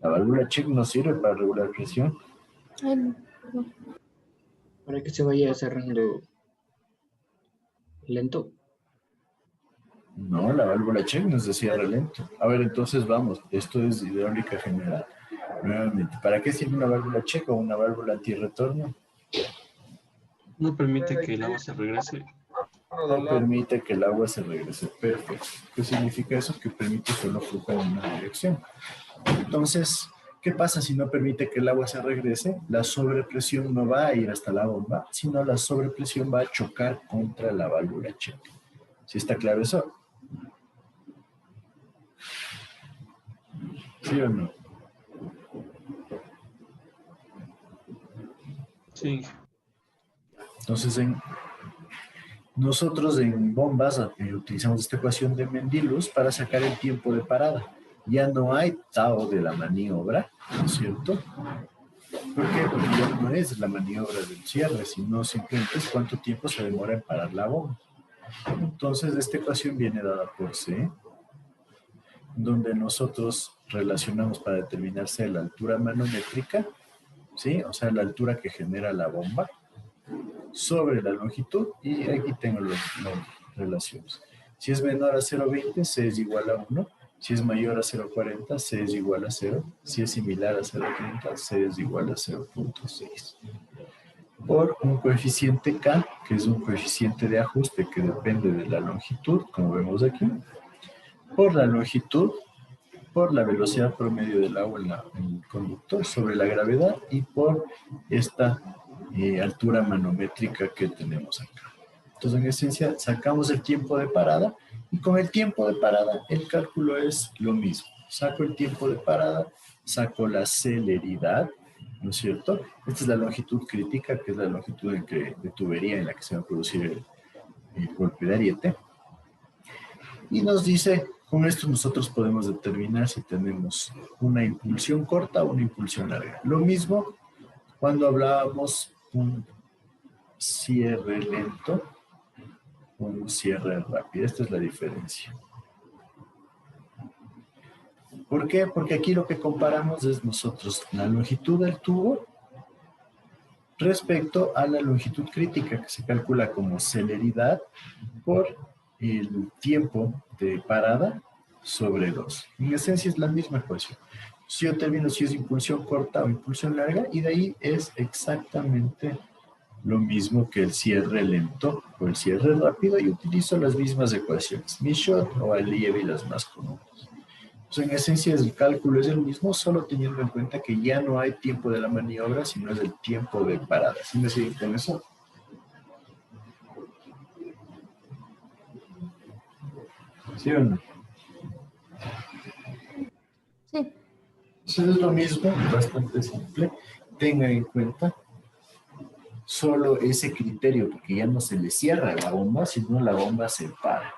¿La válvula check no sirve para regular presión? Ay, no, perdón. Para que se vaya cerrando lento. No, la válvula check nos decía lento. A ver, entonces vamos, esto es hidráulica general. Nuevamente, ¿para qué sirve una válvula check o una válvula antirretorno? No permite que el agua se regrese. No permite que el agua se regrese. Perfecto. ¿Qué significa eso? Que permite solo flujo en una dirección. Entonces, ¿Qué pasa si no permite que el agua se regrese? La sobrepresión no va a ir hasta la bomba, sino la sobrepresión va a chocar contra la válvula check. ¿Sí está claro eso? ¿Sí o no? Sí. Entonces, nosotros en bombas utilizamos esta ecuación de Mendilus para sacar el tiempo de parada. Ya no hay tau de la maniobra, ¿no es cierto? ¿Por qué? Porque ya no es la maniobra del cierre, sino simplemente es cuánto tiempo se demora en parar la bomba. Entonces, esta ecuación viene dada por C, donde nosotros relacionamos para determinarse la altura manométrica, ¿sí? O sea, la altura que genera la bomba, sobre la longitud, y aquí tengo las relaciones. Si es menor a 0,20, C es igual a 1. Si es mayor a 0,40, C es igual a 0. Si es similar a 0,30, C es igual a 0,6. Por un coeficiente K, que es un coeficiente de ajuste que depende de la longitud, como vemos aquí, por la longitud, por la velocidad promedio del agua en el conductor sobre la gravedad y por esta altura manométrica que tenemos acá. Entonces, en esencia, sacamos el tiempo de parada y con el tiempo de parada el cálculo es lo mismo. Saco el tiempo de parada, saco la celeridad, ¿no es cierto? Esta es la longitud crítica, que es la longitud de tubería en la que se va a producir el golpe de ariete. Y nos dice, con esto nosotros podemos determinar si tenemos una impulsión corta o una impulsión larga. Lo mismo cuando hablábamos un cierre lento o un cierre rápido. Esta es la diferencia. ¿Por qué? Porque aquí lo que comparamos es nosotros la longitud del tubo respecto a la longitud crítica, que se calcula como celeridad por el tiempo de parada sobre 2. En esencia es la misma ecuación. Si yo termino si es impulsión corta o impulsión larga, y de ahí es exactamente lo mismo que el cierre lento o el cierre rápido, y utilizo las mismas ecuaciones, Michaud o Aliev y las más comunes. Pues en esencia el cálculo es el mismo, solo teniendo en cuenta que ya no hay tiempo de la maniobra, sino es el tiempo de parada. ¿Sí me siguen con eso? ¿Sí o no? Sí. Entonces es lo mismo, bastante simple. Tengan en cuenta solo ese criterio, porque ya no se le cierra la bomba, sino la bomba se para.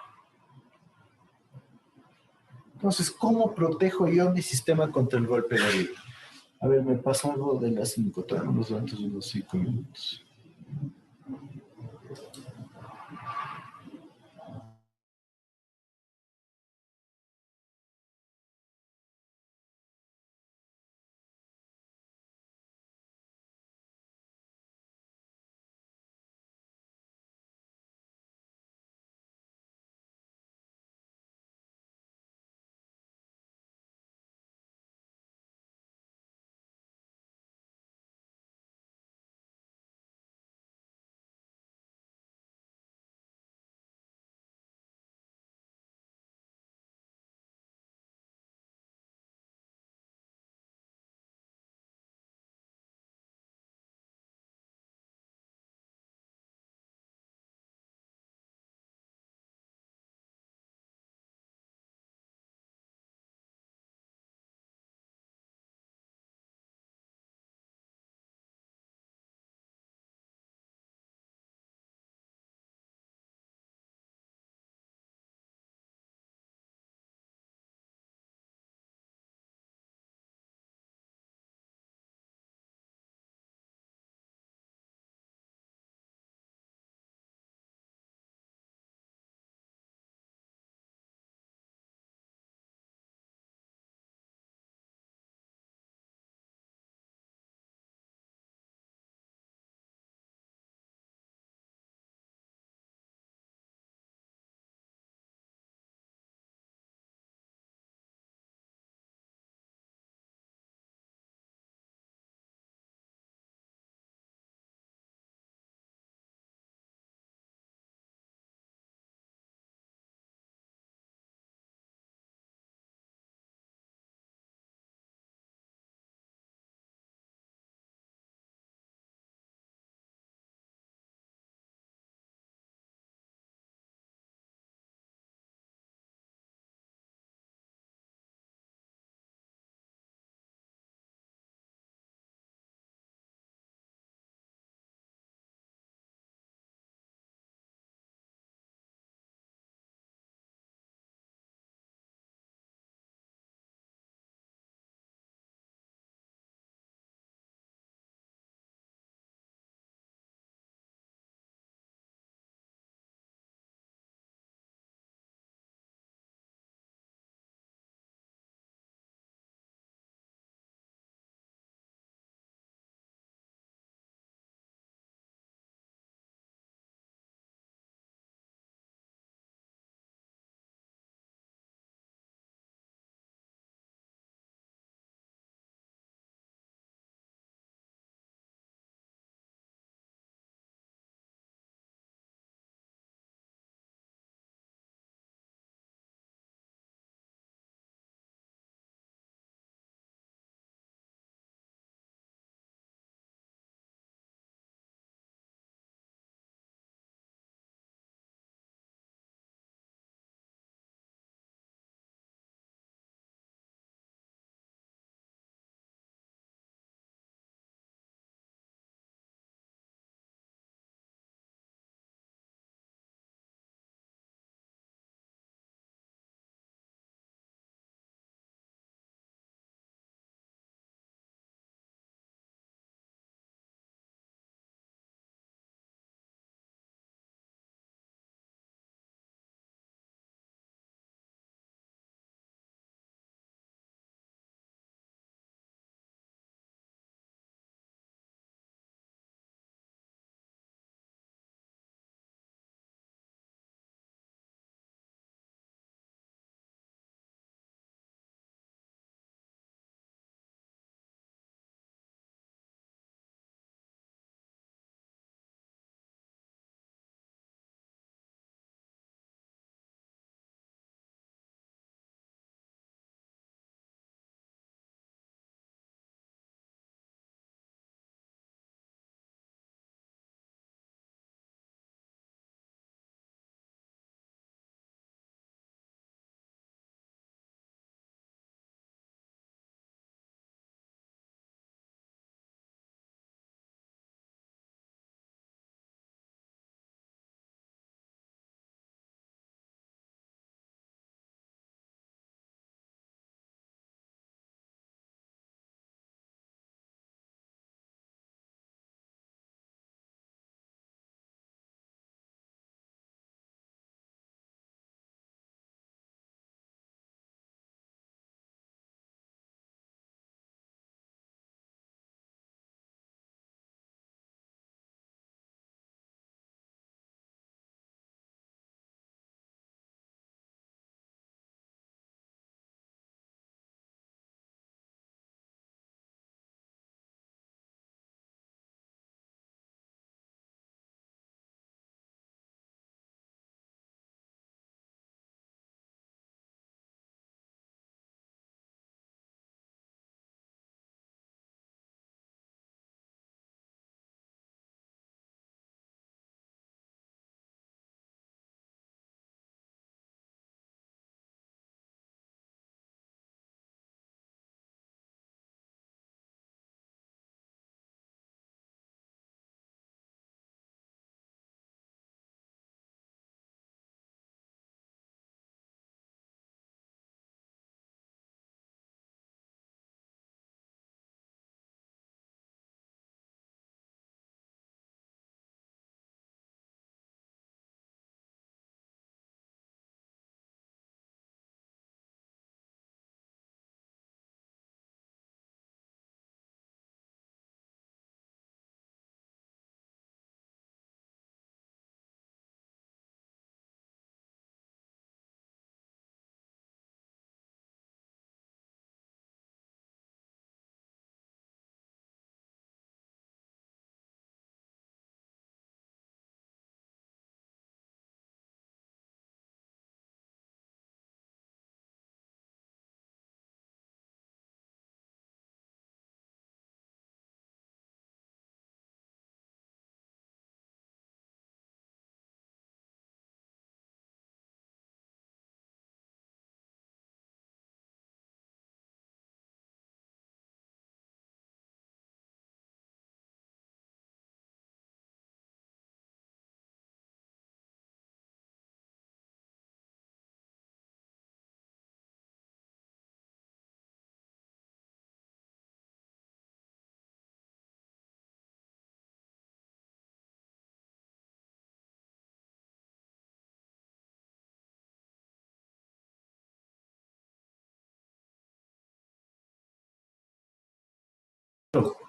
Entonces, ¿cómo protejo yo mi sistema contra el golpe de ariete? A ver, me pasó algo de las 5, tenemos antes de unos 5 minutos.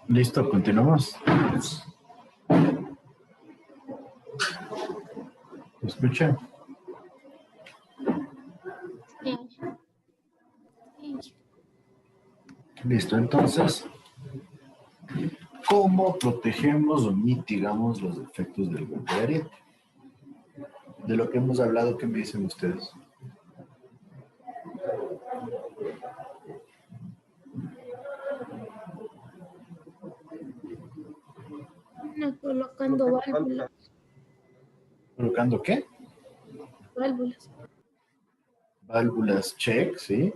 Listo, continuamos. ¿Me escuchan? Sí. Sí. Listo, entonces, ¿cómo protegemos o mitigamos los efectos del golpe de ariete? De lo que hemos hablado, ¿qué me dicen ustedes? No, colocando válvulas. ¿Colocando qué? Válvulas. Válvulas check, ¿sí?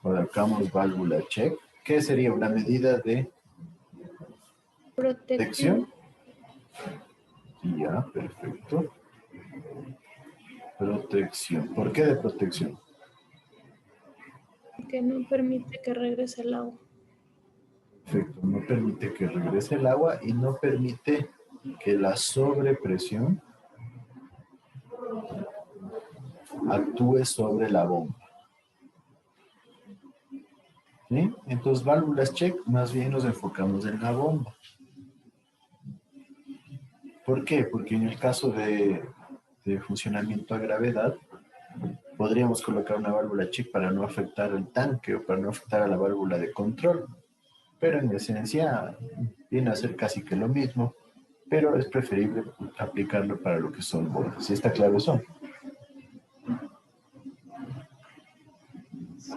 Colocamos válvula check. ¿Qué sería una medida de Protección. protección? Ya, perfecto. Protección. ¿Por qué de protección? Que no permite que regrese el agua. Perfecto. No permite que regrese el agua y no permite que la sobrepresión actúe sobre la bomba. ¿Sí? Entonces, válvulas check, más bien nos enfocamos en la bomba. ¿Por qué? Porque en el caso de funcionamiento a gravedad, podríamos colocar una válvula check para no afectar el tanque o para no afectar a la válvula de control. Pero en esencia viene a ser casi que lo mismo, pero es preferible aplicarlo para lo que son bombas. ¿Sí está claro eso? Sí.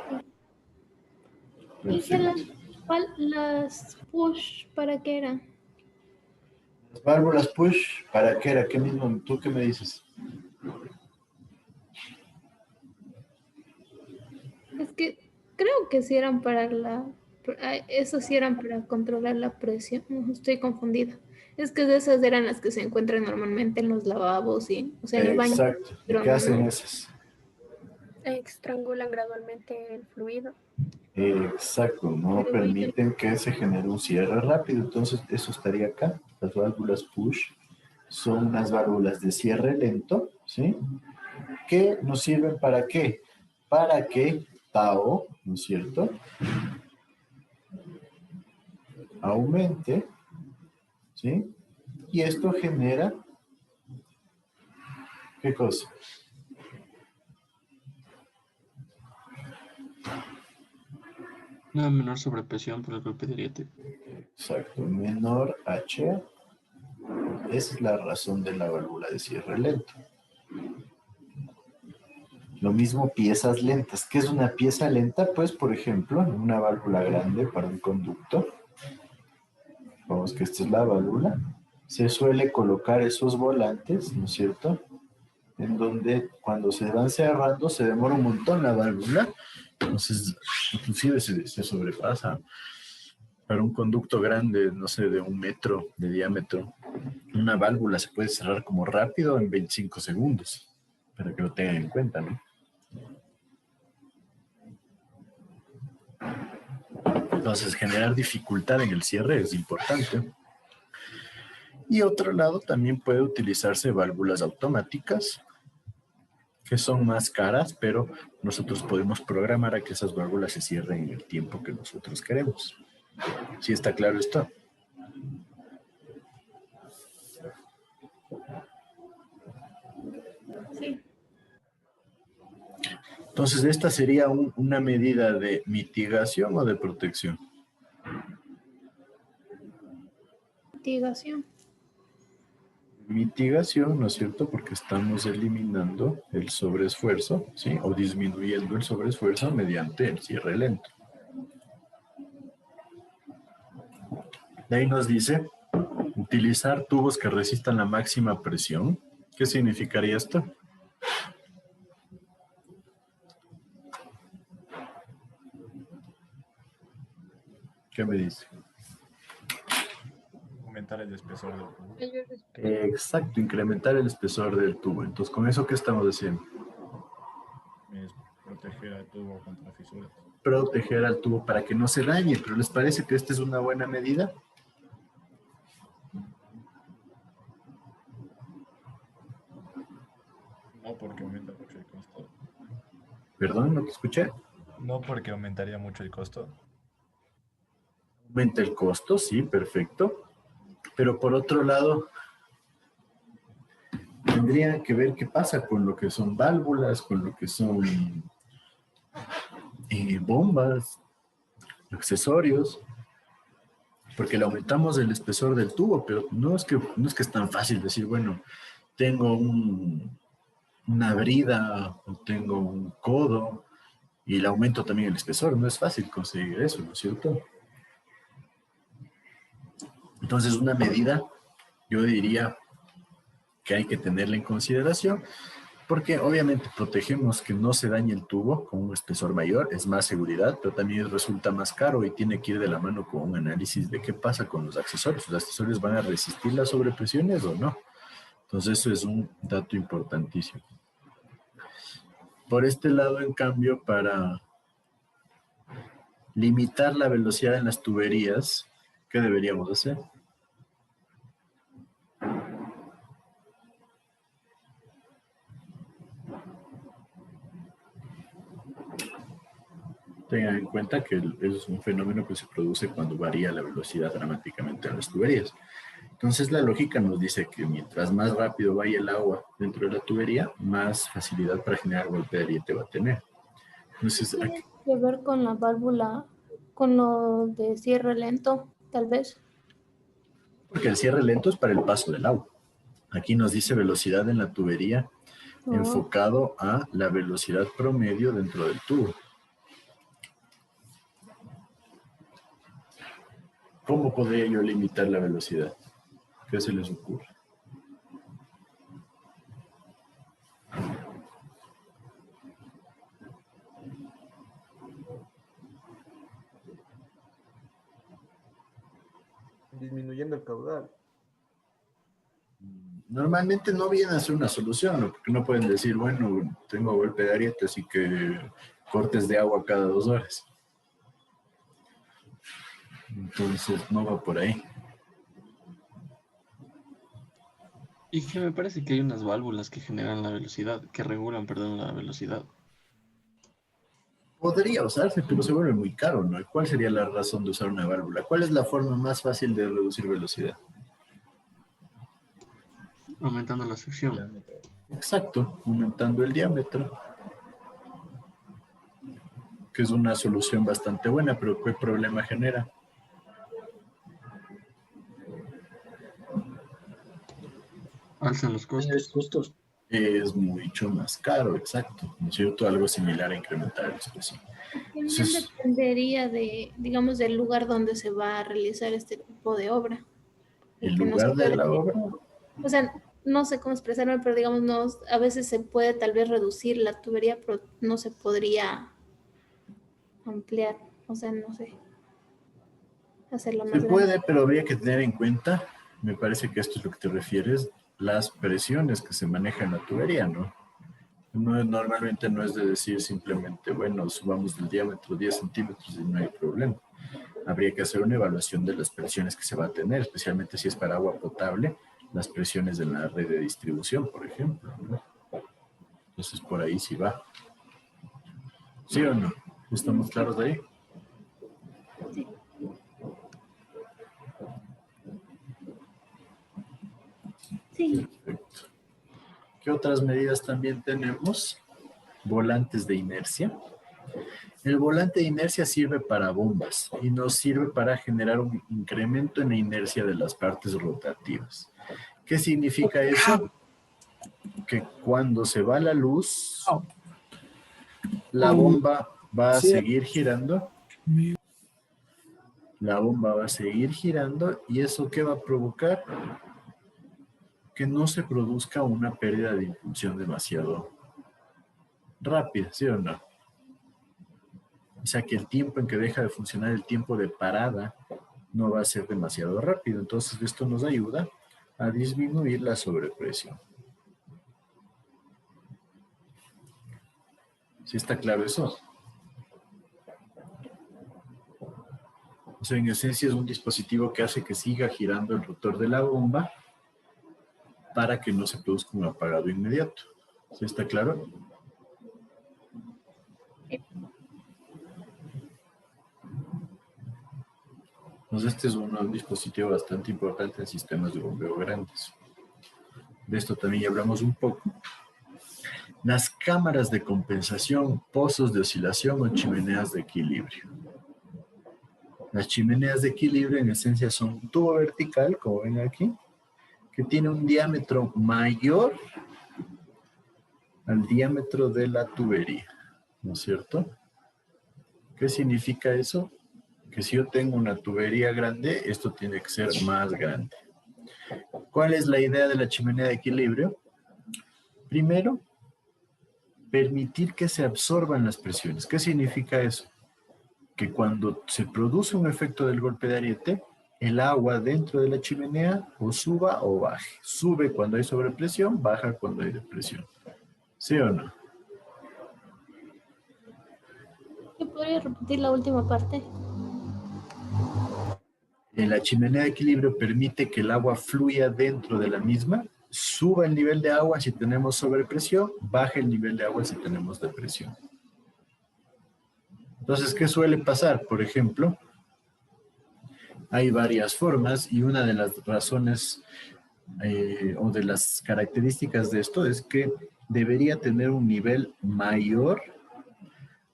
¿Y que las push para qué eran? Las válvulas push, ¿para qué era? ¿Qué mismo? ¿Tú qué me dices? Es que creo que sí eran para eso sí eran para controlar la presión. No, estoy confundida. Es que de esas eran las que se encuentran normalmente en los lavabos y, o sea, en el baño. Exacto. ¿Y Pero qué hacen no. esas? Estrangulan gradualmente el fluido. Exacto, no permiten que se genere un cierre rápido. Entonces, eso estaría acá. Las válvulas push son unas válvulas de cierre lento, ¿sí? Que nos sirven para qué? Para que Tao, ¿no es cierto? Aumente, ¿sí? Y esto genera, ¿qué cosa? Una menor sobrepresión por el golpe de ariete. Exacto, menor H. Esa es la razón de la válvula de cierre lento. Lo mismo piezas lentas. ¿Qué es una pieza lenta? Pues, por ejemplo, en una válvula grande para un conducto, vamos que esta es la válvula, se suele colocar esos volantes, ¿no es cierto? En donde cuando se van cerrando se demora un montón la válvula, entonces inclusive se sobrepasa. Para un conducto grande, no sé, de 1 metro de diámetro, una válvula se puede cerrar como rápido en 25 segundos, para que lo tengan en cuenta, ¿no? Entonces, generar dificultad en el cierre es importante. Y otro lado, también puede utilizarse válvulas automáticas, que son más caras, pero nosotros podemos programar a que esas válvulas se cierren en el tiempo que nosotros queremos. ¿Sí está claro esto? Sí. Entonces, esta sería una medida de mitigación o de protección. Mitigación. Mitigación, ¿no es cierto? Porque estamos eliminando el sobreesfuerzo, ¿sí? O disminuyendo el sobreesfuerzo mediante el cierre lento. De ahí nos dice, utilizar tubos que resistan la máxima presión. ¿Qué significaría esto? ¿Qué me dice? Aumentar el espesor del tubo. Exacto, incrementar el espesor del tubo. Entonces, ¿con eso qué estamos haciendo? Es proteger al tubo contra fisuras. Proteger al tubo para que no se dañe, pero ¿les parece que esta es una buena medida? No porque aumenta mucho el costo. Perdón, no te escuché. No porque aumentaría mucho el costo. Aumenta el costo, sí, perfecto. Pero por otro lado, tendría que ver qué pasa con lo que son válvulas, con lo que son bombas, accesorios, porque le aumentamos el espesor del tubo, pero no es que es tan fácil decir, bueno, tengo una brida o tengo un codo y le aumento también el espesor. No es fácil conseguir eso, ¿no es cierto? Entonces, una medida, yo diría que hay que tenerla en consideración, porque obviamente protegemos que no se dañe el tubo con un espesor mayor, es más seguridad, pero también resulta más caro y tiene que ir de la mano con un análisis de qué pasa con los accesorios. ¿Los accesorios van a resistir las sobrepresiones o no? Entonces, eso es un dato importantísimo. Por este lado, en cambio, para limitar la velocidad en las tuberías, ¿qué deberíamos hacer? Tengan en cuenta que es un fenómeno que se produce cuando varía la velocidad dramáticamente en las tuberías. Entonces la lógica nos dice que mientras más rápido vaya el agua dentro de la tubería, más facilidad para generar golpe de ariete va a tener. Entonces, Tiene que ver con la válvula, con lo de cierre lento, tal vez. porque el cierre lento es para el paso del agua. Aquí nos dice velocidad en la tubería enfocado a la velocidad promedio dentro del tubo. ¿Cómo podría yo limitar la velocidad? ¿Qué se les ocurre? Disminuyendo el caudal. Normalmente no viene a ser una solución, ¿no? Porque no pueden decir, bueno, tengo golpe de ariete, así que cortes de agua cada 2 horas. Entonces, no va por ahí. Y que me parece que hay unas válvulas que generan la velocidad, que regulan, perdón, la velocidad. Podría usarse, pero se vuelve muy caro, ¿no? ¿Cuál sería la razón de usar una válvula? ¿Cuál es la forma más fácil de reducir velocidad? Aumentando la sección. Exacto, aumentando el diámetro. Que es una solución bastante buena, pero ¿qué problema genera? Alzan los costos. Es mucho más caro, exacto. ¿No es cierto? Algo similar a incrementar el precio. También dependería de, digamos, del lugar donde se va a realizar este tipo de obra. ¿El lugar de la obra? O sea, no sé cómo expresarme, pero digamos, no, a veces se puede tal vez reducir la tubería, pero no se podría ampliar. O sea, no sé. Hacerlo más Se grande. puede, pero habría que tener en cuenta, me parece que esto es lo que te refieres, las presiones que se manejan en la tubería, ¿no? Normalmente no es de decir simplemente, bueno, subamos el diámetro 10 centímetros y no hay problema. Habría que hacer una evaluación de las presiones que se va a tener, especialmente si es para agua potable, las presiones en la red de distribución, por ejemplo, ¿no? Entonces, por ahí sí va. ¿Sí o no? ¿Estamos claros de ahí? Sí. Sí. Perfecto. ¿Qué otras medidas también tenemos? Volantes de inercia. El volante de inercia sirve para bombas y nos sirve para generar un incremento en la inercia de las partes rotativas. ¿Qué significa eso? Que cuando se va la luz, la bomba va a seguir girando. La bomba va a seguir girando y eso ¿qué va a provocar? Que no se produzca una pérdida de impulsión demasiado rápida, ¿sí o no? O sea que el tiempo en que deja de funcionar, el tiempo de parada, no va a ser demasiado rápido. Entonces esto nos ayuda a disminuir la sobrepresión. ¿Sí está claro eso? O sea, en esencia es un dispositivo que hace que siga girando el rotor de la bomba para que no se produzca un apagado inmediato. ¿Sí está claro? Entonces este es un dispositivo bastante importante en sistemas de bombeo grandes. De esto también ya hablamos un poco. Las cámaras de compensación, pozos de oscilación o chimeneas de equilibrio. Las chimeneas de equilibrio en esencia son un tubo vertical, como ven aquí, que tiene un diámetro mayor al diámetro de la tubería, ¿no es cierto? ¿Qué significa eso? Que si yo tengo una tubería grande, esto tiene que ser más grande. ¿Cuál es la idea de la chimenea de equilibrio? Primero, permitir que se absorban las presiones. ¿Qué significa eso? Que cuando se produce un efecto del golpe de ariete, el agua dentro de la chimenea o suba o baje. Sube cuando hay sobrepresión, baja cuando hay depresión. ¿Sí o no? ¿Podría repetir la última parte? La chimenea de equilibrio permite que el agua fluya dentro de la misma, suba el nivel de agua si tenemos sobrepresión, baje el nivel de agua si tenemos depresión. Entonces, ¿qué suele pasar? Por ejemplo, hay varias formas y una de las razones o de las características de esto es que debería tener un nivel mayor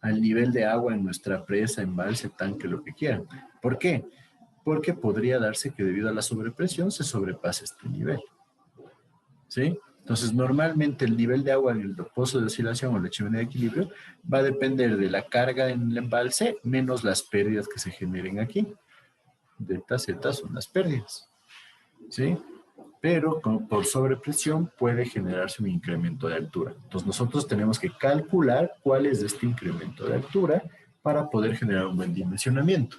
al nivel de agua en nuestra presa, embalse, tanque, lo que quieran. ¿Por qué? Porque podría darse que debido a la sobrepresión se sobrepase este nivel. ¿Sí? Entonces, normalmente el nivel de agua en el pozo de oscilación o la chimenea de equilibrio va a depender de la carga en el embalse menos las pérdidas que se generen aquí. Delta Z son las pérdidas. ¿Sí? Pero por sobrepresión puede generarse un incremento de altura. Entonces, nosotros tenemos que calcular cuál es este incremento de altura para poder generar un buen dimensionamiento.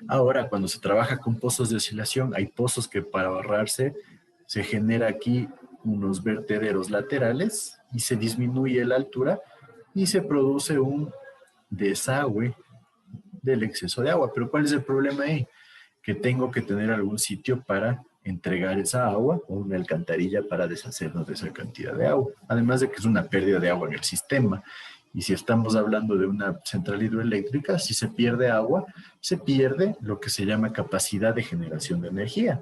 Ahora, cuando se trabaja con pozos de oscilación, hay pozos que para ahorrarse se genera aquí unos vertederos laterales y se disminuye la altura y se produce un desagüe del exceso de agua. Pero ¿cuál es el problema ahí? Que tengo que tener algún sitio para entregar esa agua o una alcantarilla para deshacernos de esa cantidad de agua. Además de que es una pérdida de agua en el sistema. Y si estamos hablando de una central hidroeléctrica, si se pierde agua, se pierde lo que se llama capacidad de generación de energía.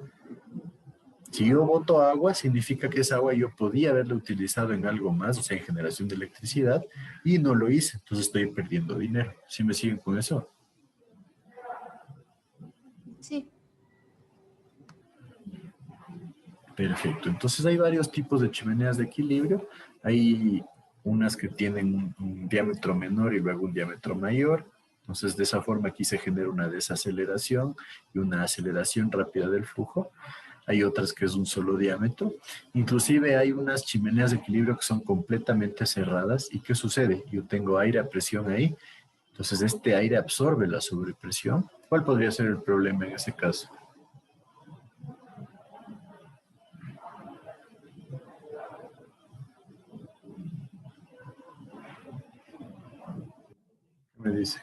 Si yo boto agua, significa que esa agua yo podía haberla utilizado en algo más, o sea, en generación de electricidad, y no lo hice. Entonces estoy perdiendo dinero. ¿Sí me siguen con eso? Sí. Perfecto. Entonces hay varios tipos de chimeneas de equilibrio. Hay unas que tienen un diámetro menor y luego un diámetro mayor. Entonces de esa forma aquí se genera una desaceleración y una aceleración rápida del flujo. Hay otras que es un solo diámetro. Inclusive hay unas chimeneas de equilibrio que son completamente cerradas. ¿Y qué sucede? Yo tengo aire a presión ahí. Entonces este aire absorbe la sobrepresión. ¿Cuál podría ser el problema en ese caso? ¿Qué me dice?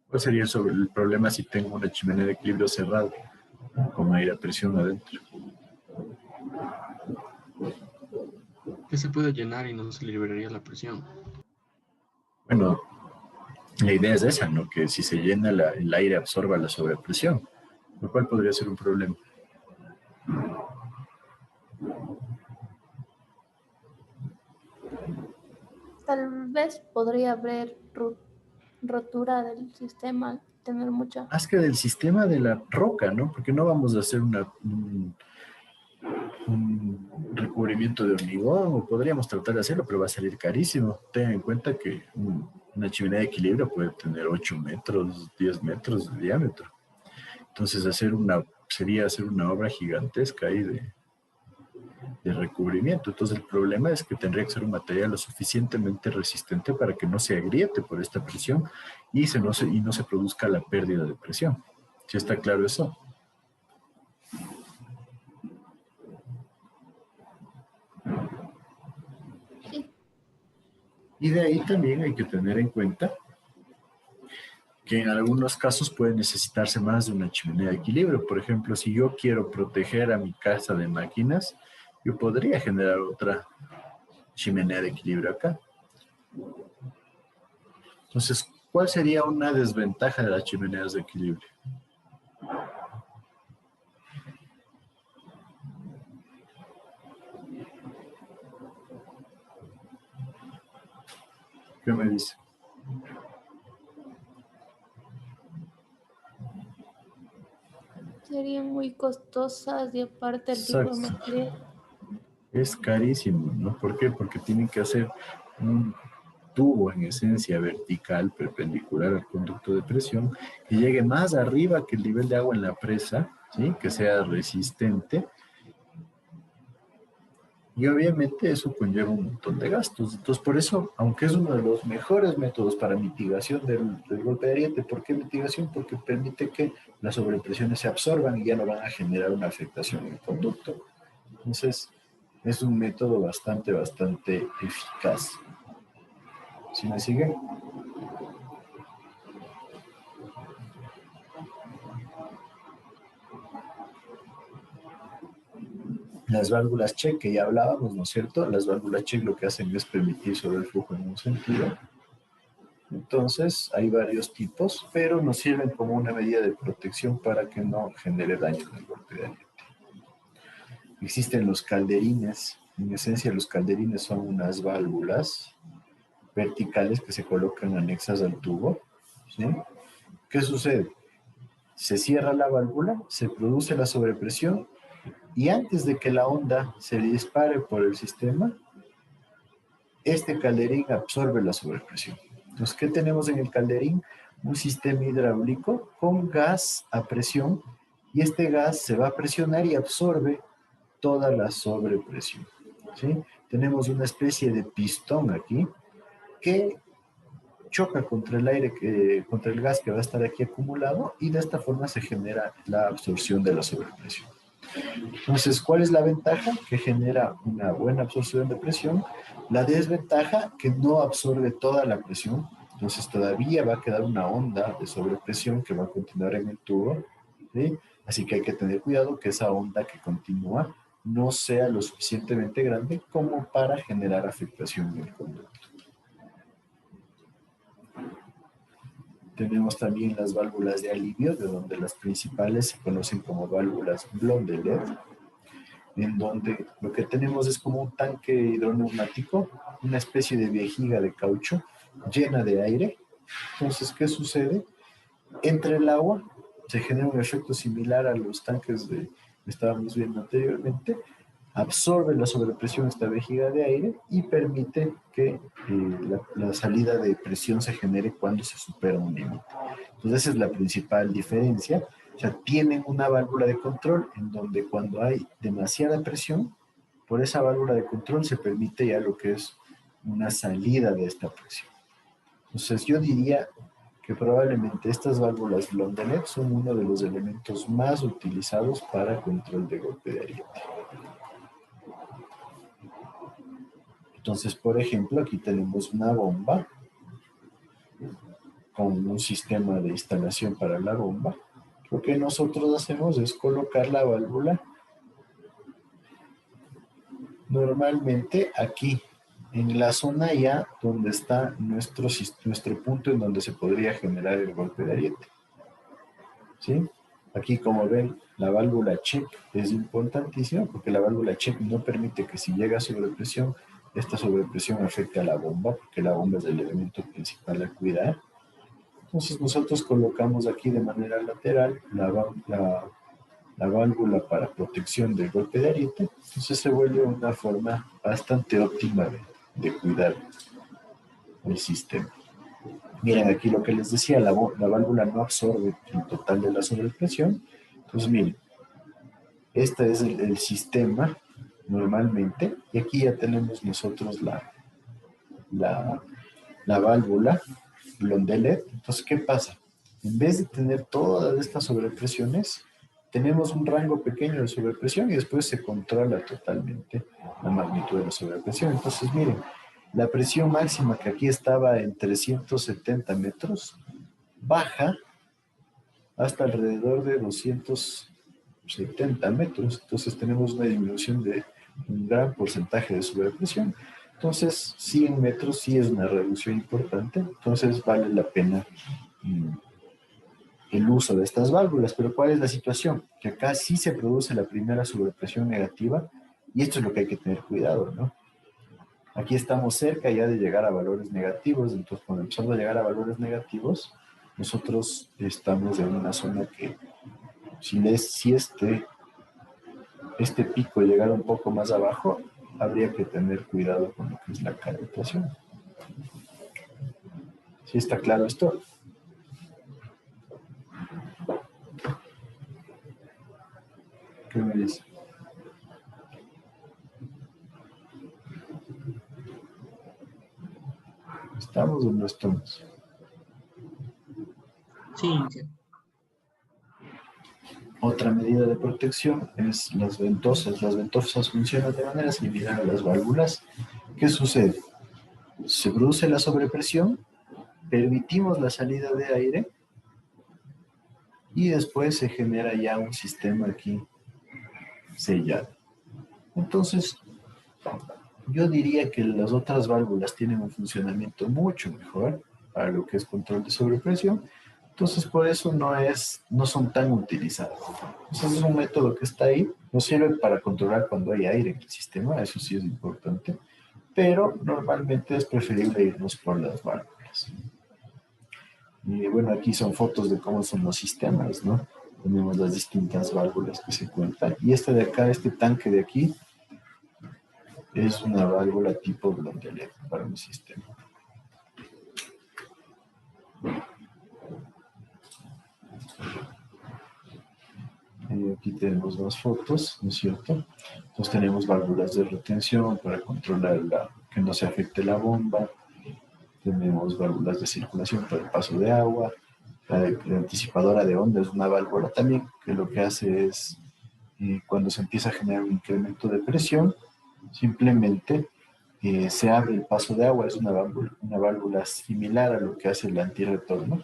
¿Cuál sería el problema si tengo una chimenea de equilibrio cerrada con aire a presión adentro? Que se puede llenar y no se liberaría la presión. Bueno, la idea es esa, ¿no? Que si se llena el aire absorba la sobrepresión, lo cual podría ser un problema. Tal vez podría haber rotura del sistema, tener mucha... Más que del sistema de la roca, ¿no? Porque no vamos a hacer un recubrimiento de hormigón, o podríamos tratar de hacerlo, pero va a salir carísimo. Tengan en cuenta que una chimenea de equilibrio puede tener 8 metros, 10 metros de diámetro. Entonces sería hacer una obra gigantesca ahí de recubrimiento. Entonces el problema es que tendría que ser un material lo suficientemente resistente para que no se agriete por esta presión y no se produzca la pérdida de presión. ¿Sí está claro eso? Y de ahí también hay que tener en cuenta que en algunos casos puede necesitarse más de una chimenea de equilibrio. Por ejemplo, si yo quiero proteger a mi casa de máquinas, yo podría generar otra chimenea de equilibrio acá. Entonces, ¿cuál sería una desventaja de las chimeneas de equilibrio? ¿Qué me dice? Serían muy costosas y aparte el tipo de Exacto. material. Es carísimo, ¿no? ¿Por qué? Porque tienen que hacer un tubo en esencia vertical, perpendicular al conducto de presión, que llegue más arriba que el nivel de agua en la presa, ¿sí? Que sea resistente. Y obviamente eso conlleva un montón de gastos. Entonces, por eso, aunque es uno de los mejores métodos para mitigación del golpe de ariete, ¿por qué mitigación? Porque permite que las sobrepresiones se absorban y ya no van a generar una afectación en el conducto. Entonces, es un método bastante eficaz. ¿Sí me siguen? Las válvulas check que ya hablábamos, ¿no es cierto? Las válvulas check lo que hacen es permitir sobre el flujo en un sentido. Entonces, hay varios tipos, pero nos sirven como una medida de protección para que no genere daño en el golpe de ariete. Existen los calderines. En esencia, los calderines son unas válvulas verticales que se colocan anexas al tubo, ¿sí? ¿Qué sucede? Se cierra la válvula, se produce la sobrepresión y antes de que la onda se dispare por el sistema, este calderín absorbe la sobrepresión. Entonces, ¿qué tenemos en el calderín? Un sistema hidráulico con gas a presión y este gas se va a presionar y absorbe toda la sobrepresión, ¿sí? Tenemos una especie de pistón aquí que choca contra el aire, contra el gas que va a estar aquí acumulado y de esta forma se genera la absorción de la sobrepresión. Entonces, ¿cuál es la ventaja? Que genera una buena absorción de presión. La desventaja, que no absorbe toda la presión. Entonces, todavía va a quedar una onda de sobrepresión que va a continuar en el tubo, ¿sí? Así que hay que tener cuidado que esa onda que continúa no sea lo suficientemente grande como para generar afectación en el conducto. Tenemos también las válvulas de alivio, de donde las principales se conocen como válvulas Blondelet, en donde lo que tenemos es como un tanque hidroneumático, una especie de vejiga de caucho llena de aire. Entonces, ¿qué sucede? Entre el agua se genera un efecto similar a los tanques que estábamos viendo anteriormente, absorbe la sobrepresión esta vejiga de aire y permite que la salida de presión se genere cuando se supera un límite. Entonces esa es la principal diferencia. O sea, tienen una válvula de control en donde cuando hay demasiada presión, por esa válvula de control se permite ya lo que es una salida de esta presión. Entonces yo diría que probablemente estas válvulas Blondelet son uno de los elementos más utilizados para control de golpe de ariete. Entonces, por ejemplo, aquí tenemos una bomba con un sistema de instalación para la bomba. Lo que nosotros hacemos es colocar la válvula normalmente aquí, en la zona ya donde está nuestro punto en donde se podría generar el golpe de ariete. ¿Sí? Aquí, como ven, la válvula check es importantísima porque la válvula check no permite que si llega a sobrepresión, esta sobrepresión afecte a la bomba, porque la bomba es el elemento principal a cuidar. Entonces nosotros colocamos aquí de manera lateral la válvula para protección del golpe de ariete. Entonces se vuelve una forma bastante óptima de cuidar el sistema. Miren aquí lo que les decía, la válvula no absorbe el total de la sobrepresión. Entonces miren, este es el sistema normalmente, y aquí ya tenemos nosotros la válvula Blondelet. Entonces, ¿qué pasa? En vez de tener todas estas sobrepresiones, tenemos un rango pequeño de sobrepresión y después se controla totalmente la magnitud de la sobrepresión. Entonces, miren, la presión máxima que aquí estaba en 370 metros, baja hasta alrededor de 270 metros. Entonces tenemos una disminución de un gran porcentaje de sobrepresión. Entonces, 100 metros sí es una reducción importante, entonces vale la pena el uso de estas válvulas. Pero ¿cuál es la situación? Que acá sí se produce la primera sobrepresión negativa y esto es lo que hay que tener cuidado, ¿no? Aquí estamos cerca ya de llegar a valores negativos, entonces cuando empezamos a llegar a valores negativos, nosotros estamos en una zona que si este pico llegara un poco más abajo, habría que tener cuidado con lo que es la calibración. ¿Sí está claro esto? ¿Qué me dice? ¿Estamos o no estamos? Sí, Otra medida de protección es las ventosas. Las ventosas funcionan de manera similar a las válvulas. ¿Qué sucede? Se produce la sobrepresión, permitimos la salida de aire y después se genera ya un sistema aquí sellado. Entonces, yo diría que las otras válvulas tienen un funcionamiento mucho mejor para lo que es control de sobrepresión. Entonces, por eso no son tan utilizadas. Entonces, es un método que está ahí. Nos sirve para controlar cuando hay aire en el sistema, eso sí es importante. Pero normalmente es preferible irnos por las válvulas. Y bueno, aquí son fotos de cómo son los sistemas, ¿no? Tenemos las distintas válvulas que se cuentan. Y esta de acá, este tanque de aquí, es una válvula tipo Blondelet para un sistema. Aquí tenemos más fotos, ¿no es cierto? Entonces tenemos válvulas de retención para controlar que no se afecte la bomba. Tenemos válvulas de circulación para el paso de agua. La anticipadora de onda es una válvula también que lo que hace es, cuando se empieza a generar un incremento de presión, simplemente se abre el paso de agua. Es una válvula similar a lo que hace el antirretorno,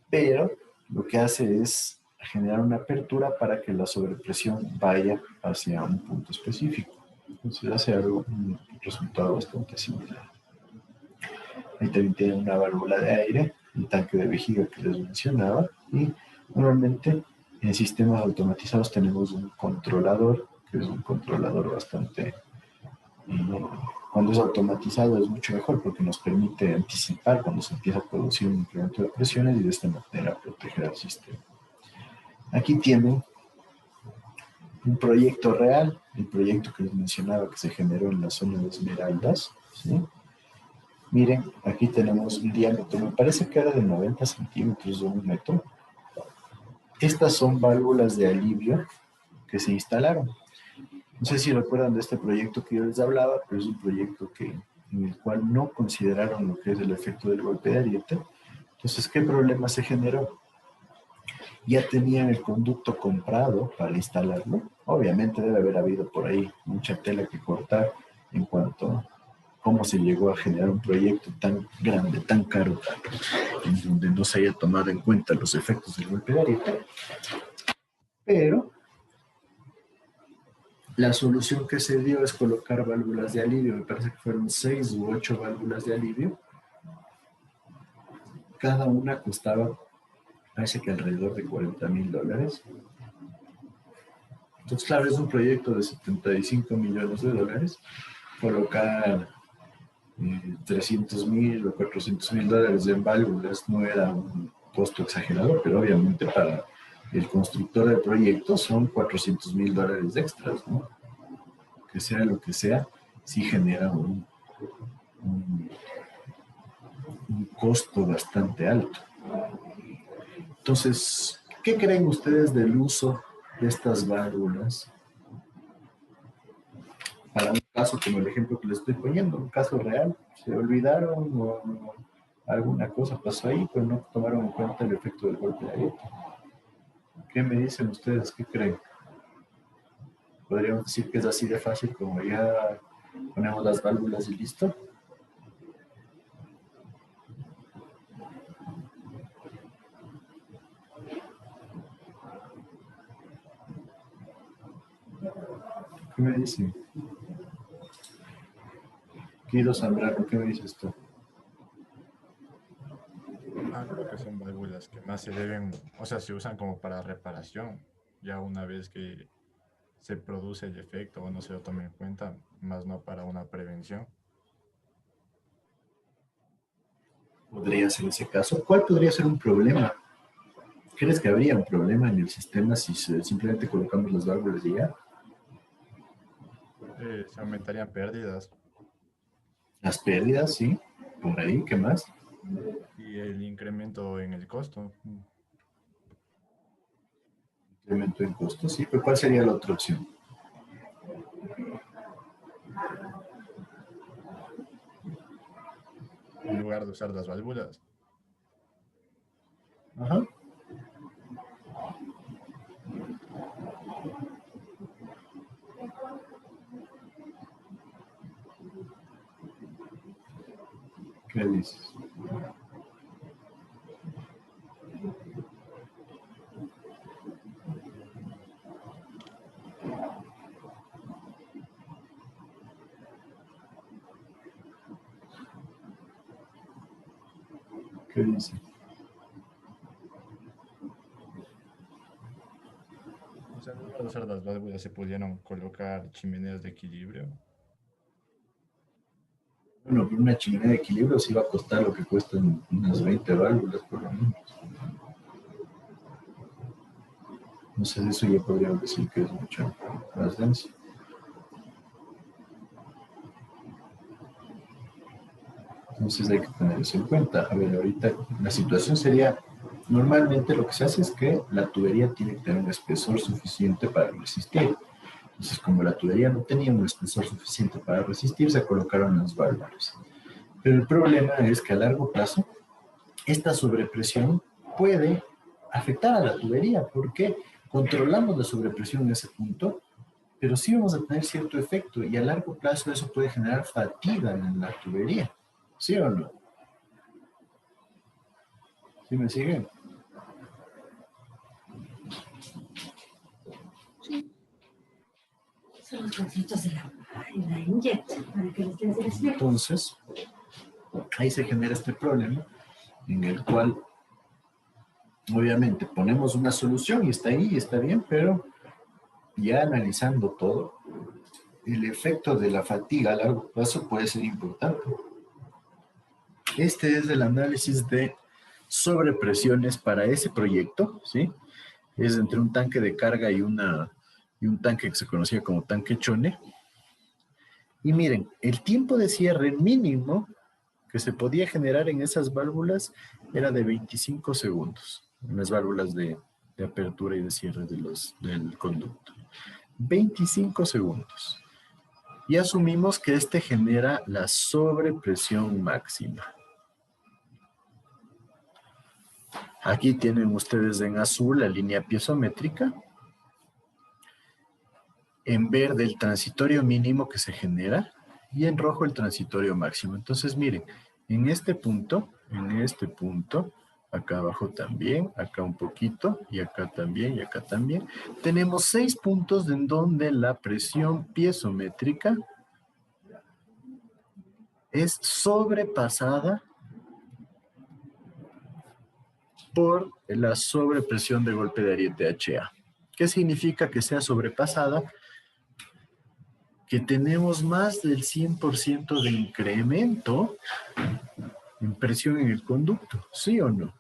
pero lo que hace es generar una apertura para que la sobrepresión vaya hacia un punto específico. Entonces hace un resultado bastante similar. Ahí también tiene una válvula de aire, el tanque de vejiga que les mencionaba, y normalmente en sistemas automatizados tenemos un controlador, que es un controlador bastante... cuando es automatizado es mucho mejor porque nos permite anticipar cuando se empieza a producir un incremento de presiones y de esta manera proteger al sistema. Aquí tienen un proyecto real, el proyecto que les mencionaba que se generó en la zona de Esmeraldas, ¿sí? Miren, aquí tenemos un diámetro, me parece que era de 90 centímetros o 1 metro. Estas son válvulas de alivio que se instalaron. No sé si recuerdan de este proyecto que yo les hablaba, pero es un proyecto en el cual no consideraron lo que es el efecto del golpe de ariete. Entonces, ¿qué problema se generó? Ya tenían el conducto comprado para instalarlo. Obviamente debe haber habido por ahí mucha tela que cortar en cuanto a cómo se llegó a generar un proyecto tan grande, tan caro, en donde no se haya tomado en cuenta los efectos del golpe de ariete. Pero la solución que se dio es colocar válvulas de alivio. Me parece que fueron 6 u 8 válvulas de alivio. Cada una costaba, parece que alrededor de $40,000. Entonces, claro, es un proyecto de $75 millones. Colocar 300,000 o $400,000 en válvulas no era un costo exagerado, pero obviamente para el constructor del proyecto son $400,000 extras, ¿no? Que sea lo que sea, sí genera un costo bastante alto. Entonces, ¿qué creen ustedes del uso de estas válvulas para un caso como el ejemplo que les estoy poniendo, un caso real? Se olvidaron o alguna cosa pasó ahí, pero no tomaron en cuenta el efecto del golpe de ariete. ¿Qué me dicen ustedes? ¿Qué creen? ¿Podríamos decir que es así de fácil como ya ponemos las válvulas y listo? ¿Qué me dicen? Guido Zambrano, ¿qué me dices tú? Creo que son válvulas que más se deben, o sea, se usan como para reparación, ya una vez que se produce el efecto o no se lo tome en cuenta, más no para una prevención. Podría ser ese caso. ¿Cuál podría ser un problema? ¿Crees que habría un problema en el sistema si simplemente colocamos las válvulas y ya? Se aumentarían pérdidas Las pérdidas, sí. Por ahí, ¿qué más? y el incremento en el costo. Incremento en costos, sí. Pero ¿cuál sería la otra opción? En lugar de usar las válvulas. Ajá. ¿Qué dices? ¿Qué dice? O sea, en lugar de usar las válvulas se pudieron colocar chimeneas de equilibrio. Bueno, una chimenea de equilibrio sí va a costar lo que cuestan unas 20 válvulas por lo menos. No sé, de eso yo podría decir que es mucho más denso. Entonces hay que tener eso en cuenta. A ver, ahorita la situación sería, normalmente lo que se hace es que la tubería tiene que tener un espesor suficiente para resistir. Entonces, como la tubería no tenía un espesor suficiente para resistir, se colocaron las válvulas. Pero el problema es que a largo plazo, esta sobrepresión puede afectar a la tubería, porque controlamos la sobrepresión en ese punto, pero sí vamos a tener cierto efecto y a largo plazo eso puede generar fatiga en la tubería. ¿Sí o no? ¿Sí me siguen? Sí. Son los conceptos de la inyecta para que les quede despiertos. Entonces, ahí se genera este problema en el cual obviamente ponemos una solución y está ahí, está bien, pero ya analizando todo, el efecto de la fatiga a largo plazo puede ser importante. Este es el análisis de sobrepresiones para ese proyecto, ¿sí? Es entre un tanque de carga y un tanque que se conocía como tanque Chone. Y miren, el tiempo de cierre mínimo que se podía generar en esas válvulas era de 25 segundos, en las válvulas de apertura y de cierre del conducto. 25 segundos. Y asumimos que este genera la sobrepresión máxima. Aquí tienen ustedes en azul la línea piezométrica, en verde el transitorio mínimo que se genera y en rojo el transitorio máximo. Entonces miren, en este punto, acá abajo también, acá un poquito y acá también, tenemos 6 puntos en donde la presión piezométrica es sobrepasada por la sobrepresión de golpe de ariete HA. ¿Qué significa que sea sobrepasada? Que tenemos más del 100% de incremento en presión en el conducto, ¿sí o no?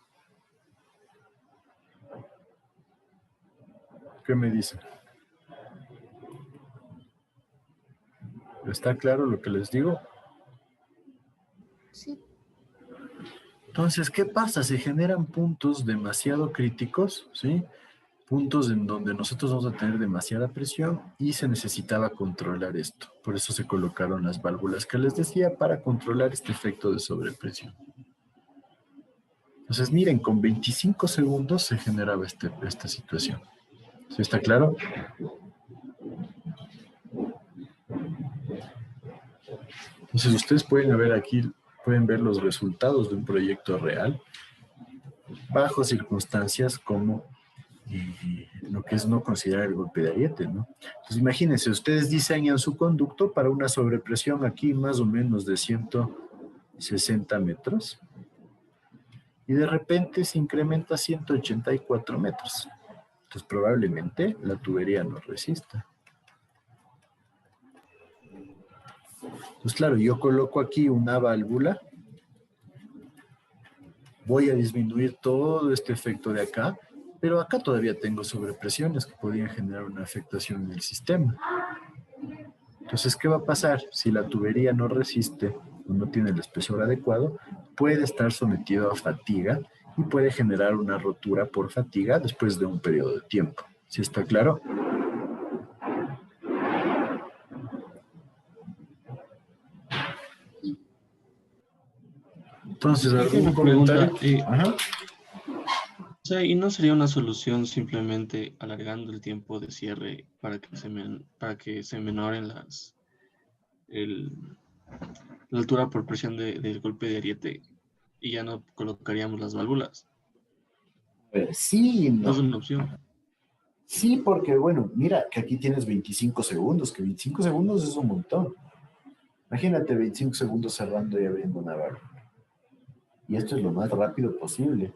¿Qué me dicen? ¿Está claro lo que les digo? Sí. Entonces, ¿qué pasa? Se generan puntos demasiado críticos, ¿sí? Puntos en donde nosotros vamos a tener demasiada presión y se necesitaba controlar esto. Por eso se colocaron las válvulas que les decía para controlar este efecto de sobrepresión. Entonces, miren, con 25 segundos se generaba esta situación. ¿Sí está claro? Entonces, ustedes pueden ver aquí, pueden ver los resultados de un proyecto real bajo circunstancias como lo que es no considerar el golpe de ariete, ¿no? Entonces imagínense, ustedes diseñan su conducto para una sobrepresión aquí más o menos de 160 metros y de repente se incrementa a 184 metros. Entonces probablemente la tubería no resista. Entonces claro, yo coloco aquí una válvula, voy a disminuir todo este efecto de acá, pero acá todavía tengo sobrepresiones que podrían generar una afectación en el sistema. Entonces, ¿qué va a pasar? Si la tubería no resiste o no tiene el espesor adecuado, puede estar sometido a fatiga y puede generar una rotura por fatiga después de un periodo de tiempo. ¿Sí está claro? Entonces, ¿algún Una pregunta. comentario? Ajá. O sea, ¿y no sería una solución simplemente alargando el tiempo de cierre para que se menoren la altura por presión del golpe de ariete y ya no colocaríamos las válvulas? Sí y No es no. una opción. Sí, porque bueno, mira que aquí tienes 25 segundos, que 25 segundos es un montón. Imagínate 25 segundos cerrando y abriendo una válvula. Y esto es lo más rápido posible.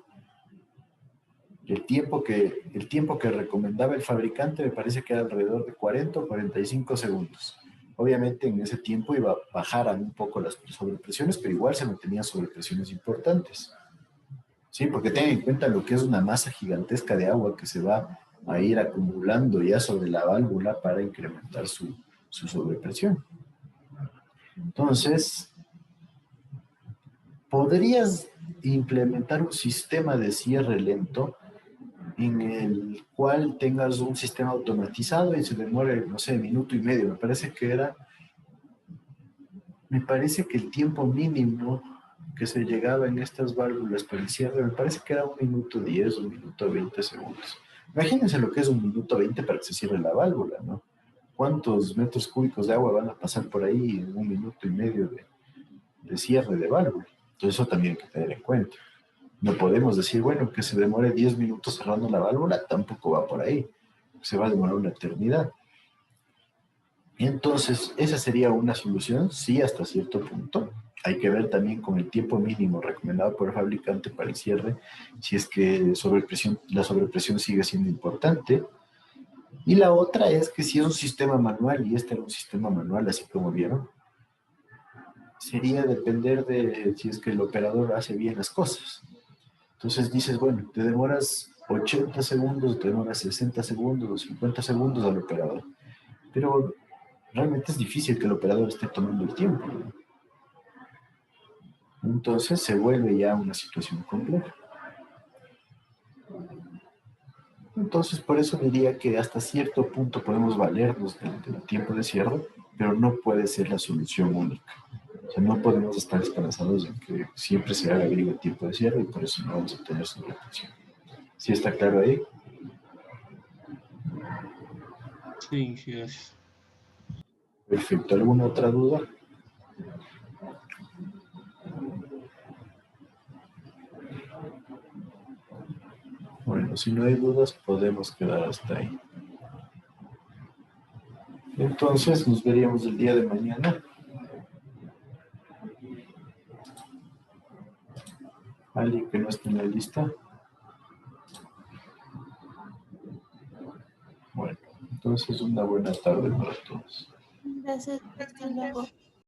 El tiempo que recomendaba el fabricante me parece que era alrededor de 40 o 45 segundos. Obviamente en ese tiempo iba a bajar un poco las sobrepresiones, pero igual se mantenían sobrepresiones importantes. Sí, porque ten en cuenta lo que es una masa gigantesca de agua que se va a ir acumulando ya sobre la válvula para incrementar su sobrepresión. Entonces, podrías implementar un sistema de cierre lento en el cual tengas un sistema automatizado y se demore, no sé, minuto y medio. Me parece que el tiempo mínimo que se llegaba en estas válvulas para el cierre, me parece que era 1 minuto 10, 1 minuto 20 segundos. Imagínense lo que es 1 minuto 20 para que se cierre la válvula, ¿no? ¿Cuántos metros cúbicos de agua van a pasar por ahí en 1 minuto y medio de cierre de válvula? Entonces eso también hay que tener en cuenta. No podemos decir, bueno, que se demore 10 minutos cerrando la válvula, tampoco va por ahí. Se va a demorar una eternidad. Entonces, esa sería una solución, sí, hasta cierto punto. Hay que ver también con el tiempo mínimo recomendado por el fabricante para el cierre, si es que la sobrepresión sigue siendo importante. Y la otra es que si es un sistema manual, y este era un sistema manual, así como vieron, sería depender de si es que el operador hace bien las cosas. Entonces dices, bueno, te demoras 80 segundos, te demoras 60 segundos o 50 segundos al operador. Pero realmente es difícil que el operador esté tomando el tiempo, ¿no? Entonces se vuelve ya una situación compleja. Entonces por eso diría que hasta cierto punto podemos valernos del tiempo de cierre, pero no puede ser la solución única. O sea, no podemos estar esperanzados en que siempre se haga bien el tiempo de cierre y por eso no vamos a tener sobrepresión. ¿Sí está claro ahí? Sí, gracias. Perfecto. ¿Alguna otra duda? Bueno, si no hay dudas, podemos quedar hasta ahí. Entonces, nos veríamos el día de mañana. ¿Alguien que no esté en la lista? Bueno, entonces una buena tarde para todos. Gracias, hasta luego.